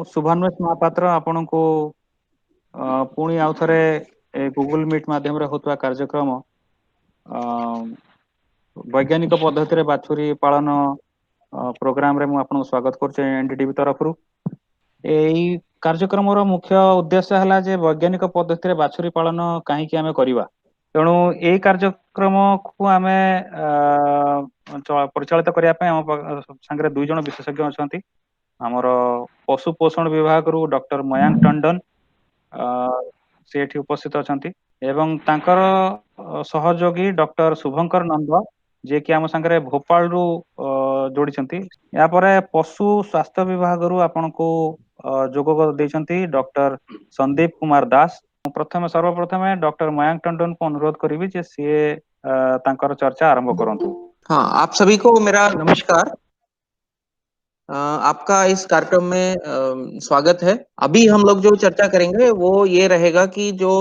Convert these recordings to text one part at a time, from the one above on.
शुभान्वेष महापात्र आपण को पुणी आउ थरे गूगल मीट माध्यम रे होतवा कार्यक्रम वैज्ञानिक पद्धति रे बाछुरी पालन प्रोग्राम रे मु आपन स्वागत करछे एनडीटीवी तरफ रु। एई कार्यक्रम रो मुख्य उद्देश्य हला जे वैज्ञानिक पद्धति रे बाछुरी पालन काहे कि हमें करिवा। तेणु एई कार्यक्रम को आमे परिचालित करिया पे हम संगे दुई जन विशेषज्ञ अछंती। हमर पशु पोषण विभाग रु डॉक्टर मयांक टंडन से एठी उपस्थित अछंती एवं तांकर सहयोगी डॉक्टर शुभंकर नंद जे कि हम संगे भोपाल रु जोड़ी छंती। या परे पशु स्वास्थ्य विभाग रु आपन को जोग देछंती डॉक्टर संदीप कुमार दास। प्रथम सर्वप्रथम डॉक्टर मयांक टंडन को अनुरोध करिवि जे से तांकर चर्चा आरंभ करंतु। हाँ, आप सभी को मेरा नमस्कार। आपका इस कार्यक्रम में स्वागत है। अभी हम लोग जो चर्चा करेंगे वो ये रहेगा कि जो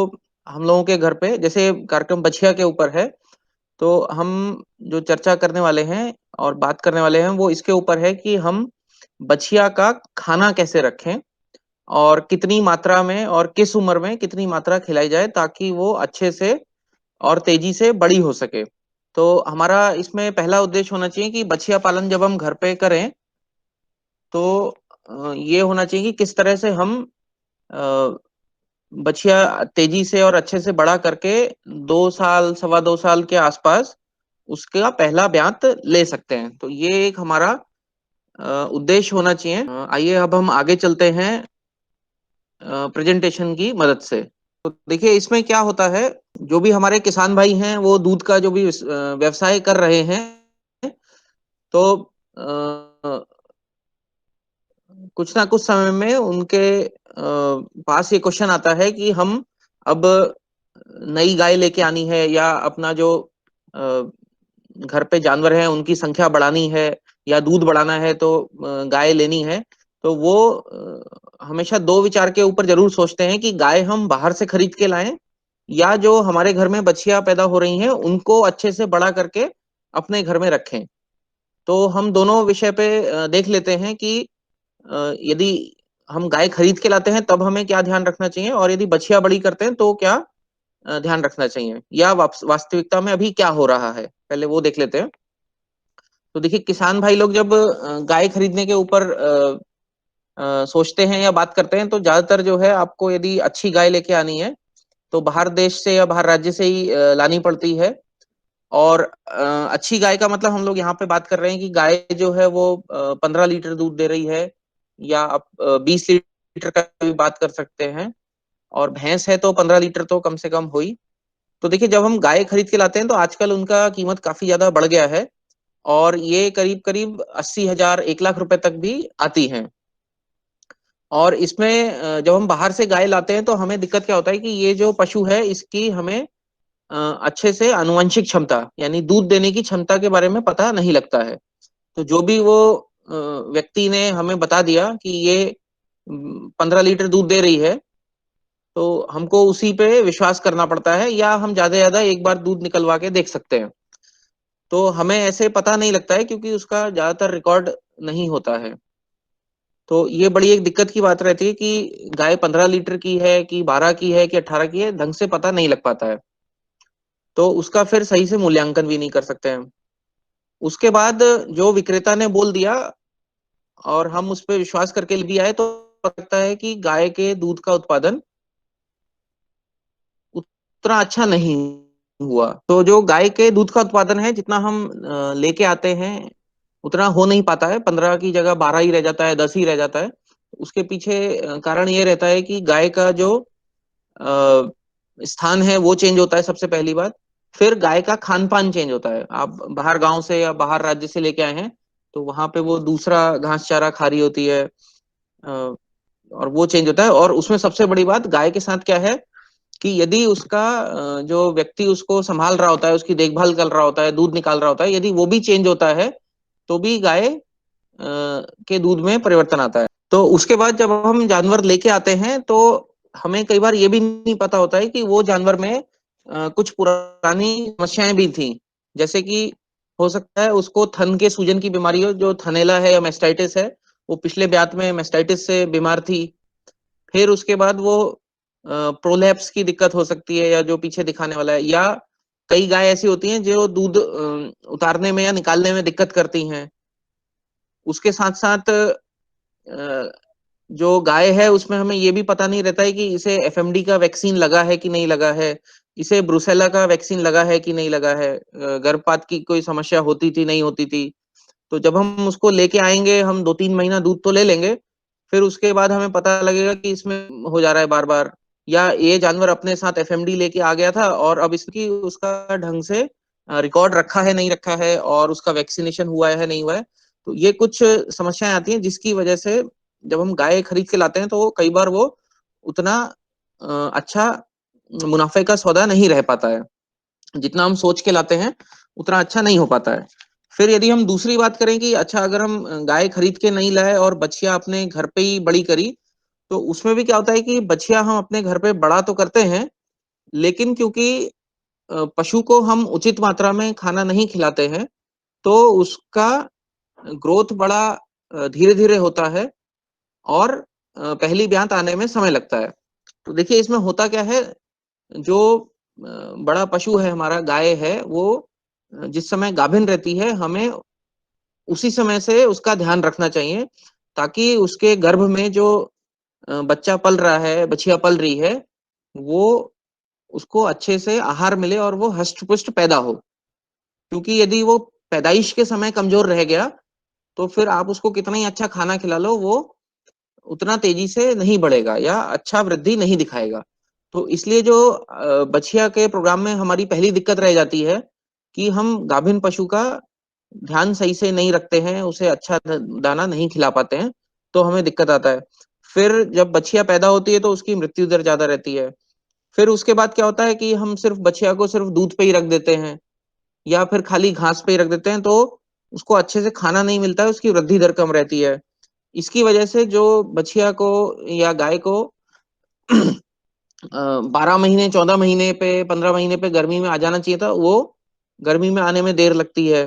हम लोगों के घर पे जैसे कार्यक्रम बछिया के ऊपर है, तो हम जो चर्चा करने वाले हैं और बात करने वाले हैं वो इसके ऊपर है कि हम बछिया का खाना कैसे रखें और कितनी मात्रा में और किस उम्र में कितनी मात्रा खिलाई जाए ताकि वो अच्छे से और तेजी से बड़ी हो सके। तो हमारा इसमें पहला उद्देश्य होना चाहिए कि बछिया पालन जब हम घर पे करें तो ये होना चाहिए कि किस तरह से हम बछिया तेजी से और अच्छे से बड़ा करके 2 साल 2.25 साल के आसपास उसका पहला ब्यात ले सकते हैं। तो ये एक हमारा उद्देश्य होना चाहिए। आइए अब हम आगे चलते हैं प्रेजेंटेशन की मदद से। तो देखिए इसमें क्या होता है, जो भी हमारे किसान भाई हैं वो दूध का जो भी व्यवसाय कर रहे हैं, तो कुछ ना कुछ समय में उनके पास ये क्वेश्चन आता है कि हम अब नई गाय लेके आनी है या अपना जो घर पे जानवर है उनकी संख्या बढ़ानी है या दूध बढ़ाना है तो गाय लेनी है। तो वो हमेशा दो विचार के ऊपर जरूर सोचते हैं कि गाय हम बाहर से खरीद के लाएं या जो हमारे घर में बछिया पैदा हो रही हैं उनको अच्छे से बड़ा करके अपने घर में रखें। तो हम दोनों विषय पे देख लेते हैं कि यदि हम गाय खरीद के लाते हैं तब हमें क्या ध्यान रखना चाहिए और यदि बछिया बड़ी करते हैं तो क्या ध्यान रखना चाहिए या वास्तविकता में अभी क्या हो रहा है, पहले वो देख लेते हैं। तो देखिए किसान भाई लोग जब गाय खरीदने के ऊपर सोचते हैं या बात करते हैं तो ज्यादातर जो है आपको यदि अच्छी गाय लेके आनी है तो बाहर देश से या बाहर राज्य से ही लानी पड़ती है। और अच्छी गाय का मतलब हम लोग यहाँ पे बात कर रहे हैं कि गाय जो है वो 15 लीटर दूध दे रही है या आप 20 लीटर का भी बात कर सकते हैं, और भैंस है तो 15 लीटर तो कम से कम हुई। तो देखिए जब हम गाय खरीद के लाते हैं तो आजकल उनका कीमत काफी ज्यादा बढ़ गया है और ये करीब करीब 80,000 1 लाख रुपए तक भी आती हैं। और इसमें जब हम बाहर से गाय लाते हैं तो हमें दिक्कत क्या होता है कि ये जो पशु है इसकी हमें अच्छे से आनुवंशिक क्षमता यानी दूध देने की क्षमता के बारे में पता नहीं लगता है। तो जो भी वो व्यक्ति ने हमें बता दिया कि ये 15 लीटर दूध दे रही है तो हमको उसी पे विश्वास करना पड़ता है, या हम ज्यादा से ज्यादा एक बार दूध निकलवा के देख सकते हैं। तो हमें ऐसे पता नहीं लगता है क्योंकि उसका ज्यादातर रिकॉर्ड नहीं होता है। तो ये बड़ी एक दिक्कत की बात रहती है कि गाय 15 लीटर की है कि 12 की है कि 18 की है, ढंग से पता नहीं लग पाता है, तो उसका फिर सही से मूल्यांकन भी नहीं कर सकते हैं। उसके बाद जो विक्रेता ने बोल दिया और हम उस पर विश्वास करके भी आए तो लगता है कि गाय के दूध का उत्पादन उतना अच्छा नहीं हुआ। तो जो गाय के दूध का उत्पादन है जितना हम लेके आते हैं उतना हो नहीं पाता है, 15 की जगह 12 ही रह जाता है, 10 ही रह जाता है। उसके पीछे कारण ये रहता है कि गाय का जो स्थान है वो चेंज होता है सबसे पहली बात। फिर गाय का खान पान चेंज होता है। आप बाहर गांव से या बाहर राज्य से लेके आए हैं तो वहां पे वो दूसरा घास चारा खा रही होती है और वो चेंज होता है। और उसमें सबसे बड़ी बात गाय के साथ क्या है कि यदि उसका जो व्यक्ति उसको संभाल रहा होता है, उसकी देखभाल कर रहा होता है, दूध निकाल रहा होता है, यदि वो भी चेंज होता है तो भी गाय के दूध में परिवर्तन आता है। तो उसके बाद जब हम जानवर लेके आते हैं तो हमें कई बार ये भी नहीं पता होता है कि वो जानवर में कुछ पुरानी समस्याएं भी थी, जैसे कि हो सकता है उसको थन के सूजन की बीमारी हो, जो थनेला है या मेस्टाइटिस है, वो पिछले ब्यात में मेस्टाइटिस से बीमार थी, फिर उसके बाद वो प्रोलैप्स की दिक्कत हो सकती है, या जो पीछे दिखाने वाला है, या कई गाय ऐसी होती हैं जो दूध उतारने में या निकालने में दिक्कत करती हैं। उसके साथ साथ जो गाय है उसमें हमें ये भी पता नहीं रहता है कि इसे एफएमडी का वैक्सीन लगा है कि नहीं लगा है, इसे ब्रुसेला का वैक्सीन लगा है कि नहीं लगा है, गर्भपात की कोई समस्या होती थी नहीं होती थी। तो जब हम उसको लेके आएंगे, हम 2-3 महीना दूध तो ले लेंगे, फिर उसके बाद हमें पता लगेगा कि इसमें हो जा रहा है बार बार, या ये जानवर अपने साथ एफएमडी लेके आ गया था और अब इसकी उसका ढंग से रिकॉर्ड रखा है नहीं रखा है, और उसका वैक्सीनेशन हुआ है नहीं हुआ है। तो ये कुछ समस्याएं आती हैं जिसकी वजह से जब हम गाय खरीद के लाते हैं तो कई बार वो उतना अच्छा मुनाफे का सौदा नहीं रह पाता है, जितना हम सोच के लाते हैं उतना अच्छा नहीं हो पाता है। फिर यदि हम दूसरी बात करें कि अच्छा अगर हम गाय खरीद के नहीं लाए और बछिया अपने घर पे ही बड़ी करी, तो उसमें भी क्या होता है कि बछिया हम अपने घर पे बड़ा तो करते हैं, लेकिन क्योंकि पशु को हम उचित मात्रा में खाना नहीं खिलाते हैं, तो उसका ग्रोथ बड़ा धीरे धीरे होता है, और पहली ब्यात आने में समय लगता है। तो देखिए इसमें होता क्या है, जो बड़ा पशु है हमारा गाय है, वो जिस समय गाभिन रहती है हमें उसी समय से उसका ध्यान रखना चाहिए, ताकि उसके गर्भ में जो बच्चा पल रहा है, बछिया पल रही है, वो उसको अच्छे से आहार मिले और वो हष्ट पुष्ट पैदा हो। क्योंकि यदि वो पैदाइश के समय कमजोर रह गया, तो फिर आप उसको कितना ही अच्छा खाना खिला लो, वो उतना तेजी से नहीं बढ़ेगा या अच्छा वृद्धि नहीं दिखाएगा। तो इसलिए जो बछिया के प्रोग्राम में हमारी पहली दिक्कत रह जाती है कि हम गाभिन पशु का ध्यान सही से नहीं रखते हैं, उसे अच्छा दाना नहीं खिला पाते हैं, तो हमें दिक्कत आता है। फिर जब बछिया पैदा होती है तो उसकी मृत्यु दर ज्यादा रहती है। फिर उसके बाद क्या होता है कि हम सिर्फ बछिया को सिर्फ दूध पे ही रख देते हैं, या फिर खाली घास पे ही रख देते हैं, तो उसको अच्छे से खाना नहीं मिलता है, उसकी वृद्धि दर कम रहती है। इसकी वजह से जो बछिया को या गाय को 12 महीने, 14 महीने पे, 15 महीने पे गर्मी में आ जाना चाहिए था, वो गर्मी में आने में देर लगती है।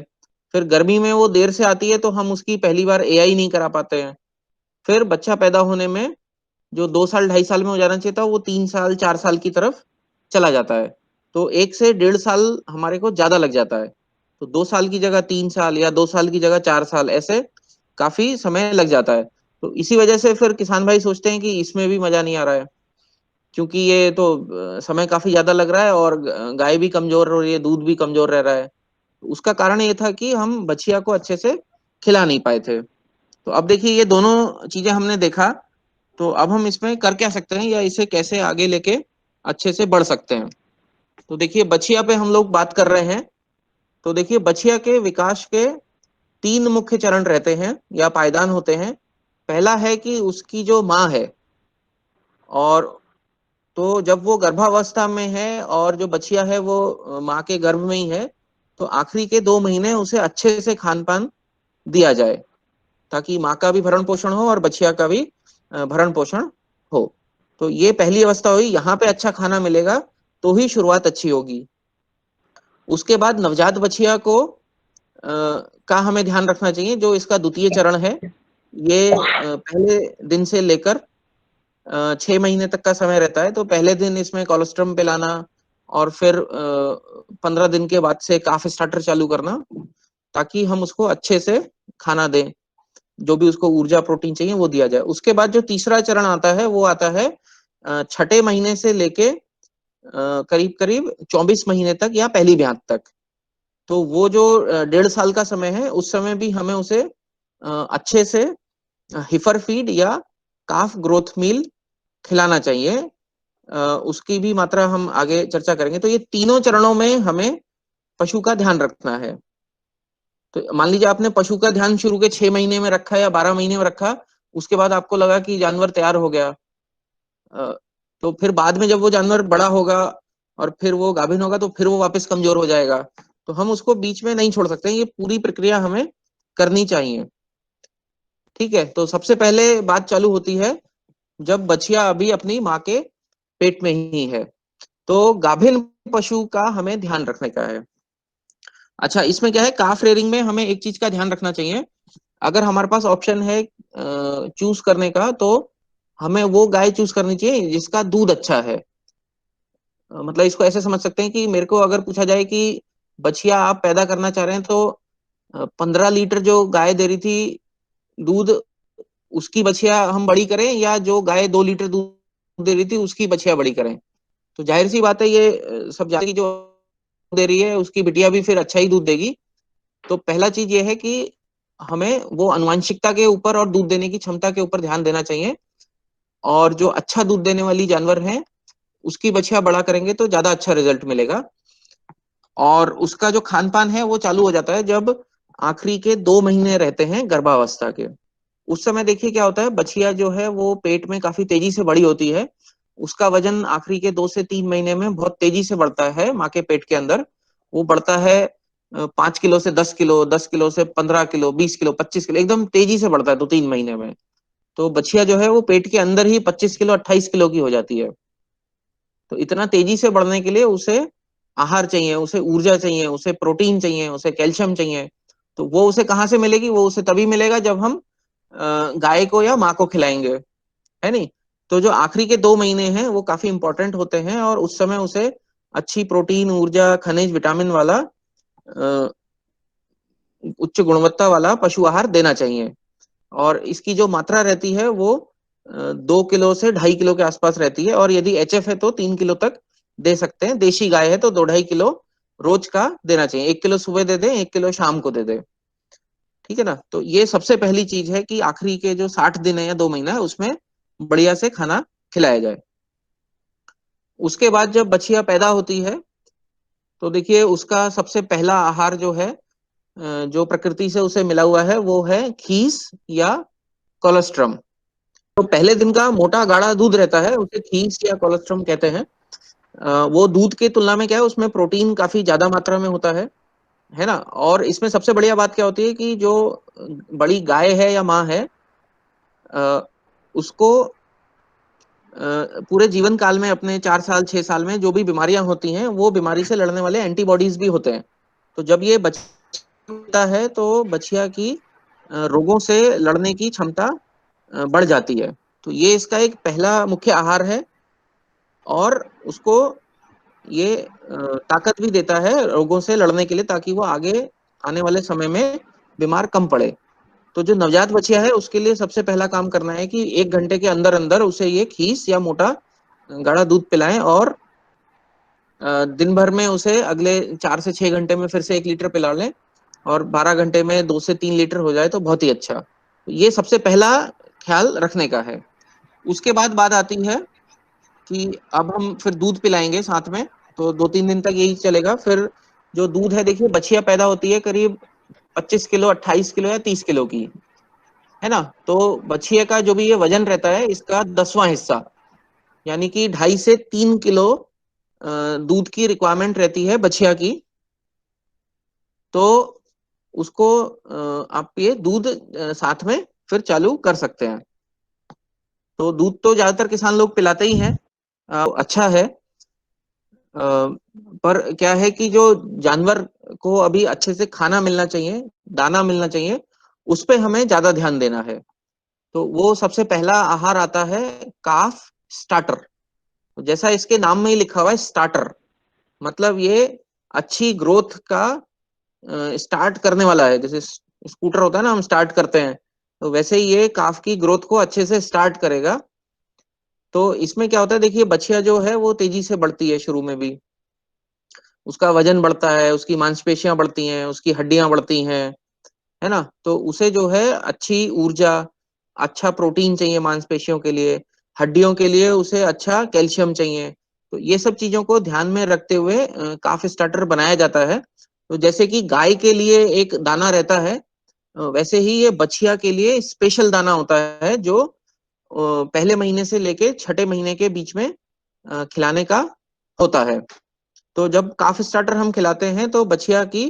फिर गर्मी में वो देर से आती है तो हम उसकी पहली बार एआई नहीं करा पाते हैं। फिर बच्चा पैदा होने में जो 2 साल 2.5 साल में हो जाना चाहिए था, वो 3 साल 4 साल की तरफ चला जाता है। तो 1 से 1.5 साल हमारे को ज्यादा लग जाता है। तो 2 साल की जगह 3 साल, या 2 साल की जगह 4 साल, ऐसे काफी समय लग जाता है। तो इसी वजह से फिर किसान भाई सोचते हैं कि इसमें भी मजा नहीं आ रहा है, क्योंकि ये तो समय काफी ज्यादा लग रहा है और गाय भी कमजोर हो रही है, दूध भी कमजोर रह रहा है। उसका कारण ये था कि हम बछिया को अच्छे से खिला नहीं पाए थे। तो अब देखिए ये दोनों चीजें हमने देखा, तो अब हम इसमें कर क्या सकते हैं या इसे कैसे आगे लेके अच्छे से बढ़ सकते हैं। तो देखिए बछिया पे हम लोग बात कर रहे हैं। तो देखिए बछिया के विकास के 3 मुख्य चरण रहते हैं या पायदान होते हैं। पहला है कि उसकी जो माँ है, और तो जब वो गर्भावस्था में है और जो बछिया है वो माँ के गर्भ में ही है, तो आखिरी के 2 महीने उसे अच्छे से खान पान दिया जाए, ताकि माँ का भी भरण पोषण हो और बछिया का भी भरण पोषण हो। तो ये पहली अवस्था हुई, यहाँ पे अच्छा खाना मिलेगा तो ही शुरुआत अच्छी होगी। उसके बाद नवजात बछिया को का हमें ध्यान रखना चाहिए। जो इसका द्वितीय चरण है, ये पहले दिन से लेकर 6 महीने तक का समय रहता है। तो पहले दिन इसमें कोलोस्ट्रम पिलाना, और फिर 15 दिन के बाद से काफ स्टार्टर चालू करना, ताकि हम उसको अच्छे से खाना दें, जो भी उसको ऊर्जा प्रोटीन चाहिए वो दिया जाए। उसके बाद जो तीसरा चरण आता है वो आता है छठे महीने से लेके करीब करीब 24 महीने तक या पहली ब्यात तक। तो वो जो 1.5 साल का समय है, उस समय भी हमें उसे अच्छे से हिफर फीड या काफ ग्रोथ मील खिलाना चाहिए। उसकी भी मात्रा हम आगे चर्चा करेंगे। तो ये तीनों चरणों में हमें पशु का ध्यान रखना है। तो मान लीजिए आपने पशु का ध्यान शुरू के 6 महीने में रखा या 12 महीने में रखा, उसके बाद आपको लगा कि जानवर तैयार हो गया, तो फिर बाद में जब वो जानवर बड़ा होगा और फिर वो गाभिन होगा, तो फिर वो वापस कमजोर हो जाएगा। तो हम उसको बीच में नहीं छोड़ सकते, ये पूरी प्रक्रिया हमें करनी चाहिए। ठीक है, तो सबसे पहले बात चालू होती है जब बछिया अभी अपनी माँ के पेट में ही है, तो गाभिन पशु का हमें ध्यान रखने का है। अच्छा, इसमें क्या है, काफ रेयरिंग में हमें एक चीज का ध्यान रखना चाहिए। अगर हमारे पास ऑप्शन है चूज करने का, तो हमें वो गाय चूज करनी चाहिए जिसका दूध अच्छा है। मतलब इसको ऐसे समझ सकते हैं कि मेरे को अगर पूछा जाए कि बछिया आप पैदा करना चाह रहे हैं, तो 15 लीटर जो गाय दे रही थी दूध, उसकी बछिया हम बड़ी करें, या जो गाय 2 लीटर दूध दे रही थी उसकी बछिया बड़ी करें। तो जाहिर सी बात है, ये सब जानते हैं कि जो दे रही है उसकी बिटिया भी फिर अच्छा ही दूध देगी। तो पहला चीज ये है कि हमें वो अनुवांशिकता के ऊपर और दूध देने की क्षमता के ऊपर ध्यान देना चाहिए, और जो अच्छा दूध देने वाली जानवर है उसकी बछिया बड़ा करेंगे तो ज्यादा अच्छा रिजल्ट मिलेगा। और उसका जो खान पान है वो चालू हो जाता है जब आखिरी के 2 महीने रहते हैं गर्भावस्था के। उस समय देखिए क्या होता है, बछिया जो है वो पेट में काफी तेजी से बड़ी होती है। उसका वजन आखिरी के 2 से 3 महीने में बहुत तेजी से बढ़ता है माँ के पेट के अंदर। वो बढ़ता है 5 किलो से 10 किलो, 10 किलो से 15 किलो, 20 किलो, 25 किलो, एकदम तेजी से बढ़ता है 2-3 महीने में। तो बछिया जो है वो पेट के अंदर ही 25 किलो, 28 किलो की हो जाती है। तो इतना तेजी से बढ़ने के लिए उसे आहार चाहिए, उसे ऊर्जा चाहिए, उसे प्रोटीन चाहिए, उसे कैल्शियम चाहिए। तो वो उसे कहाँ से मिलेगी? वो उसे तभी मिलेगा जब हम गाय को या माँ को खिलाएंगे, है नहीं? तो जो आखिरी के 2 महीने हैं वो काफी इंपॉर्टेंट होते हैं, और उस समय उसे अच्छी प्रोटीन, ऊर्जा, खनिज, विटामिन वाला उच्च गुणवत्ता वाला पशु आहार देना चाहिए। और इसकी जो मात्रा रहती है वो 2 किलो से 2.5 किलो के आसपास रहती है, और यदि एचएफ है तो 3 किलो तक दे सकते हैं। देशी गाय है तो 2-2.5 किलो रोज का देना चाहिए। 1 किलो सुबह दे दें, 1 किलो शाम को दे दें। ठीक है ना? तो ये सबसे पहली चीज है कि आखिरी के जो 60 दिन है या 2 महीना है उसमें बढ़िया से खाना खिलाया जाए। उसके बाद जब बछिया पैदा होती है तो देखिए उसका सबसे पहला आहार जो है, जो प्रकृति से उसे मिला हुआ है, वो है खीस या कोलेस्ट्रम। तो पहले दिन का मोटा गाढ़ा दूध रहता है, उसे खीस या कोलेस्ट्रम कहते हैं। वो दूध की तुलना में क्या है, उसमें प्रोटीन काफी ज्यादा मात्रा में होता है ना? और इसमें सबसे बढ़िया बात क्या होती है कि जो बड़ी गाय है या माँ है, उसको पूरे जीवन काल में, अपने 4 साल 6 साल में जो भी बीमारियां होती हैं वो बीमारी से लड़ने वाले एंटीबॉडीज भी होते हैं। तो जब ये बच्चा है तो बछिया की रोगों से लड़ने की क्षमता बढ़ जाती है। तो ये इसका एक पहला मुख्य आहार है, और उसको ये ताकत भी देता है रोगों से लड़ने के लिए, ताकि वो आगे आने वाले समय में बीमार कम पड़े। तो जो नवजात बछिया है उसके लिए सबसे पहला काम करना है कि 1 घंटे के अंदर अंदर उसे ये खीस या मोटा गाढ़ा दूध पिलाएं, और दिन भर में उसे अगले 4 से 6 घंटे में फिर से 1 लीटर पिला लें, और 12 घंटे में 2 से 3 लीटर हो जाए तो बहुत ही अच्छा। ये सबसे पहला ख्याल रखने का है। उसके बाद बात आती है कि अब हम फिर दूध पिलाएंगे साथ में, तो 2-3 दिन तक यही चलेगा। फिर जो दूध है, देखिए बछिया पैदा होती है करीब 25 किलो, 28 किलो या 30 किलो की, है ना? तो बछिया का जो भी ये वजन रहता है इसका 10वां हिस्सा, यानी कि 2.5 से 3 किलो दूध की रिक्वायरमेंट रहती है बछिया की। तो उसको आप ये दूध साथ में फिर चालू कर सकते हैं। तो दूध तो ज्यादातर किसान लोग पिलाते ही हैं, अच्छा है। पर क्या है कि जो जानवर को अभी अच्छे से खाना मिलना चाहिए, दाना मिलना चाहिए, उस पे हमें ज्यादा ध्यान देना है। तो वो सबसे पहला आहार आता है काफ स्टार्टर। तो जैसा इसके नाम में ही लिखा हुआ है स्टार्टर, मतलब ये अच्छी ग्रोथ का स्टार्ट करने वाला है। जैसे स्कूटर होता है ना, हम स्टार्ट करते हैं, तो वैसे ही ये काफ की ग्रोथ को अच्छे से स्टार्ट करेगा। तो इसमें क्या होता है, देखिए बछिया जो है वो तेजी से बढ़ती है शुरू में भी, उसका वजन बढ़ता है, उसकी मांसपेशियां बढ़ती हैं, उसकी हड्डियां बढ़ती हैं, है ना? तो उसे जो है अच्छी ऊर्जा, अच्छा प्रोटीन चाहिए मांसपेशियों के लिए, हड्डियों के लिए उसे अच्छा कैल्शियम चाहिए। तो ये सब चीजों को ध्यान में रखते हुए काफ स्टार्टर बनाया जाता है। तो जैसे कि गाय के लिए एक दाना रहता है, वैसे ही ये बछिया के लिए स्पेशल दाना होता है, जो पहले महीने से लेके छठे महीने के बीच में खिलाने का होता है। तो जब काफ स्टार्टर हम खिलाते हैं तो बछिया की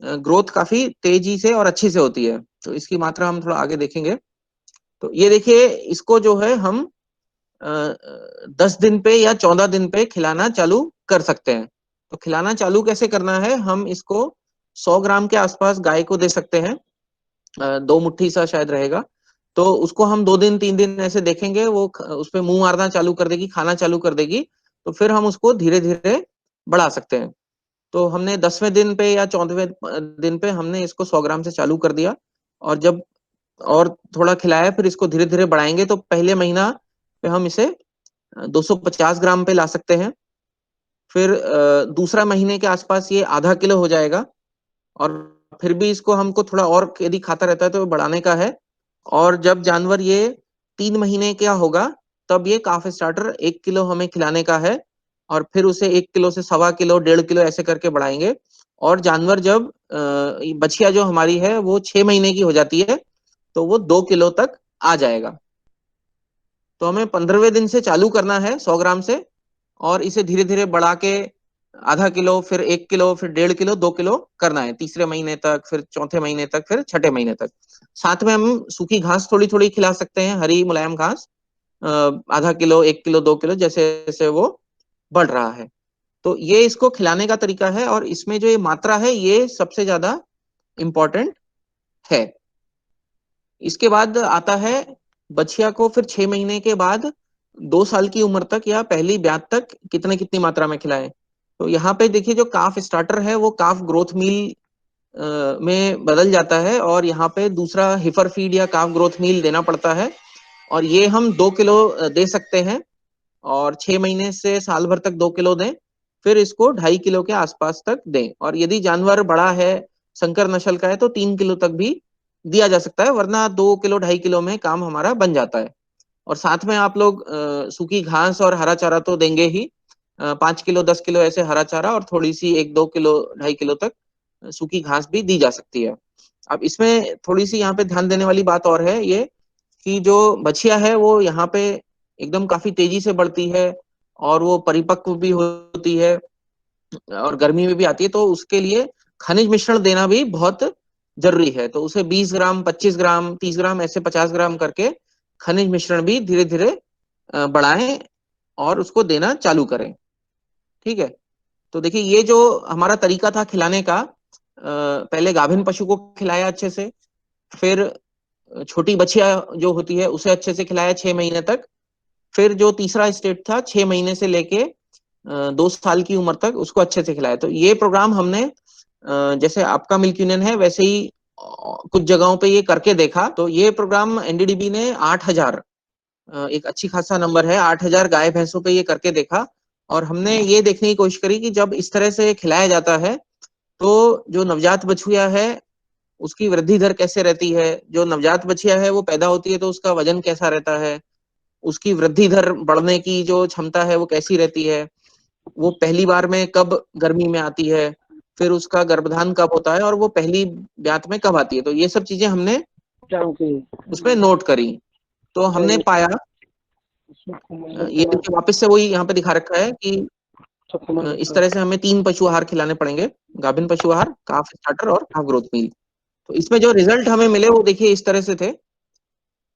ग्रोथ काफी तेजी से और अच्छी से होती है। तो इसकी मात्रा हम थोड़ा आगे देखेंगे। तो ये देखिए, इसको जो है हम 10 दिन पे या 14 दिन पे खिलाना चालू कर सकते हैं। तो खिलाना चालू कैसे करना है, हम इसको 100 ग्राम के आसपास गाय को दे सकते हैं, 2 मुट्ठी सा शायद रहेगा। तो उसको हम 2 दिन 3 दिन ऐसे देखेंगे, वो उस पे मुंह मारना चालू कर देगी, खाना चालू कर देगी, तो फिर हम उसको धीरे धीरे बढ़ा सकते हैं। तो हमने 10वें दिन पे या 14वें दिन पे हमने इसको 100 ग्राम से चालू कर दिया, और जब और थोड़ा खिलाया, फिर इसको धीरे धीरे बढ़ाएंगे, तो पहले महीना पे हम इसे 250 ग्राम पे ला सकते हैं। फिर दूसरा महीने के आसपास ये आधा किलो हो जाएगा, और फिर भी इसको हमको थोड़ा और यदि खाता रहता है तो बढ़ाने का है। और जब जानवर ये 3 महीने का होगा, तब ये काफ स्टार्टर 1 किलो हमें खिलाने का है, और फिर उसे 1 किलो से 1.25 किलो 1.5 किलो ऐसे करके बढ़ाएंगे। और जानवर जब बछिया जो हमारी है वो 6 महीने की हो जाती है, तो वो 2 किलो तक आ जाएगा। तो हमें 15वें दिन से चालू करना है 100 ग्राम से, और इसे धीरे धीरे बढ़ा के आधा किलो, फिर 1 किलो, फिर 1.5 किलो, 2 किलो करना है, तीसरे महीने तक, फिर चौथे महीने तक, फिर छठे महीने तक। साथ में हम सूखी घास थोड़ी थोड़ी खिला सकते हैं, हरी मुलायम घास, आधा किलो, 1 किलो, 2 किलो, जैसे जैसे वो बढ़ रहा है। तो ये इसको खिलाने का तरीका है, और इसमें जो ये मात्रा है ये सबसे ज्यादा इम्पोर्टेंट है। इसके बाद आता है बछिया को फिर 6 महीने के बाद 2 साल की उम्र तक या पहली ब्यात तक कितने कितनी मात्रा में खिलाएं। तो यहाँ पे देखिए, जो काफ स्टार्टर है वो काफ ग्रोथ मील में बदल जाता है, और यहाँ पे दूसरा हिफर फीड या काफ ग्रोथ मील देना पड़ता है, और ये हम 2 किलो दे सकते हैं, और 6 महीने से साल भर तक 2 किलो दें, फिर इसको 2.5 किलो के आसपास तक दें। और यदि जानवर बड़ा है, संकर नस्ल का है, तो 3 किलो तक भी दिया जा सकता है, वरना 2 किलो 2.5 किलो में काम हमारा बन जाता है। और साथ में आप लोग सूखी घास और हरा चारा तो देंगे ही, 5 किलो 10 किलो ऐसे हरा चारा, और थोड़ी सी 1 2 किलो 2.5 किलो तक सूखी घास भी दी जा सकती है। अब इसमें थोड़ी सी यहाँ पे ध्यान देने वाली बात और है ये, कि जो बछिया है वो यहाँ पे एकदम काफी तेजी से बढ़ती है, और वो परिपक्व भी होती है, और गर्मी में भी आती है, तो उसके लिए खनिज मिश्रण देना भी बहुत जरूरी है। तो उसे 20 ग्राम 25 ग्राम 30 ग्राम ऐसे 50 ग्राम करके खनिज मिश्रण भी धीरे धीरे बढ़ाएं, और उसको देना चालू करें। ठीक है। तो देखिए, ये जो हमारा तरीका था खिलाने का, पहले गाभिन पशु को खिलाया अच्छे से, फिर छोटी बछिया जो होती है उसे अच्छे से खिलाया 6 महीने तक, फिर जो तीसरा स्टेट था 6 महीने से लेके 2 साल की उम्र तक उसको अच्छे से खिलाया। तो ये प्रोग्राम हमने जैसे आपका मिल्क यूनियन है वैसे ही कुछ जगहों पे ये करके देखा। तो ये प्रोग्राम एनडीडीबी ने 8,000, एक अच्छी खासा नंबर है, 8,000 गाय भैंसों पे ये करके देखा। और हमने ये देखने की कोशिश करी कि जब इस तरह से खिलाया जाता है, तो जो नवजात बछिया है उसकी वृद्धि दर कैसे रहती है, जो नवजात बछिया है वो पैदा होती है तो उसका वजन कैसा रहता है, उसकी वृद्धि दर बढ़ने की जो क्षमता है वो कैसी रहती है, वो पहली बार में कब गर्मी में आती है, फिर उसका गर्भधान कब होता है, और वो पहली ब्यात में कब आती है। तो ये सब चीजें हमने उसमें नोट करी। तो हमने पाया, ये देखिए वापस से वही यहाँ पे दिखा रखा है कि इस तरह से हमें 3 पशु आहार खिलाने पड़ेंगे, गाभिन पशु आहार, काफ स्टार्टर और काफ ग्रोथ मील। तो इसमें जो रिजल्ट हमें मिले वो देखिए इस तरह से थे।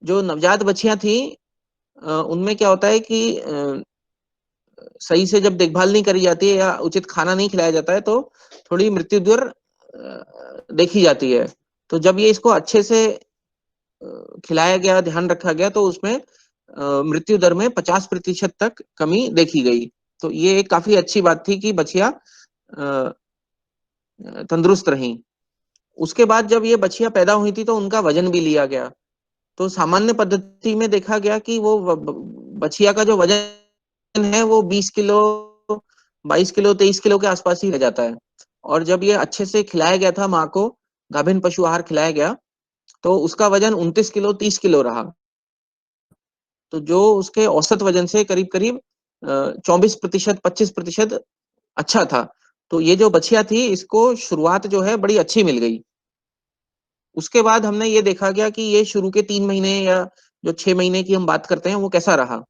जो नवजात बच्चियां थी, उनमें क्या होता है कि सही से जब देखभाल नहीं करी जाती है या उचित खाना नहीं खिलाया जाता है, तो थोड़ी मृत्यु दर देखी जाती है। तो जब ये इसको अच्छे से खिलाया गया, ध्यान रखा गया, तो उसमें मृत्यु दर में 50% तक कमी देखी गई। तो ये एक काफी अच्छी बात थी कि बछिया तंदुरुस्त रही। उसके बाद जब ये बछिया पैदा हुई थी तो उनका वजन भी लिया गया। तो सामान्य पद्धति में देखा गया कि वो बछिया का जो वजन है वो 20 किलो 22 किलो 23 किलो के आसपास ही रह जाता है। और जब ये अच्छे से खिलाया गया था, माँ को गाभिन पशु आहार खिलाया गया, तो उसका वजन 29 किलो 30 किलो रहा। तो जो उसके औसत वजन से करीब करीब 24% 25% अच्छा था। तो ये जो बछिया थी इसको शुरुआत जो है बड़ी अच्छी मिल गई। उसके बाद हमने ये देखा गया कि ये शुरू के 3 महीने या जो 6 महीने की हम बात करते हैं वो कैसा रहा।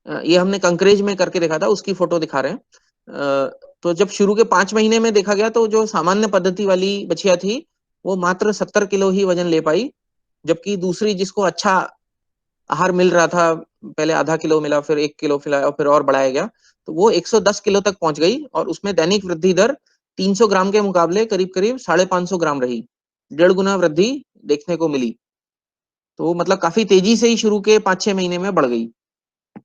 ये हमने कंकरेज में करके देखा था, उसकी फोटो दिखा रहे हैं। तो जब शुरू के 5 महीने में देखा गया, तो जो सामान्य पद्धति वाली बछिया थी वो मात्र 70 किलो ही वजन ले पाई, जबकि दूसरी जिसको अच्छा आहार मिल रहा था, पहले आधा किलो मिला, फिर 1 किलो खिलाया, फिर और बढ़ाया गया, तो वो 110 किलो तक पहुंच गई, और उसमें दैनिक वृद्धि दर 300 ग्राम के मुकाबले करीब करीब 550 ग्राम रही। 1.5 गुना वृद्धि देखने को मिली। तो मतलब काफी तेजी से ही शुरू के 5-6 महीने में बढ़ गई।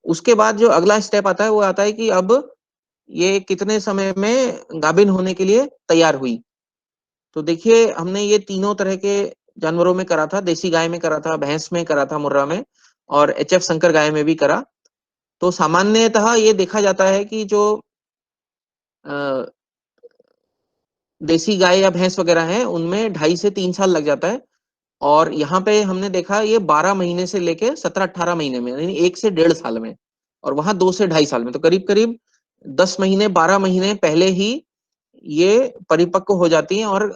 उसके बाद जो अगला स्टेप आता है वो आता है कि अब ये कितने समय में गाभिन होने के लिए तैयार हुई। तो देखिए हमने ये तीनों तरह के जानवरों में करा था, देसी गाय में करा था, भैंस में करा था, मुर्रा में, और एचएफ संकर गाय में भी करा। तो सामान्यतः ये देखा जाता है कि जो अ, देसी गाय या भैंस वगैरह है उनमें 2.5 से 3 साल लग जाता है, और यहाँ पे हमने देखा ये 12 महीने से लेके 17-18 महीने में, यानी 1 से 1.5 साल में, और वहां 2 से 2.5 साल में, तो करीब करीब 10 महीने 12 महीने पहले ही ये परिपक्व हो जाती हैं और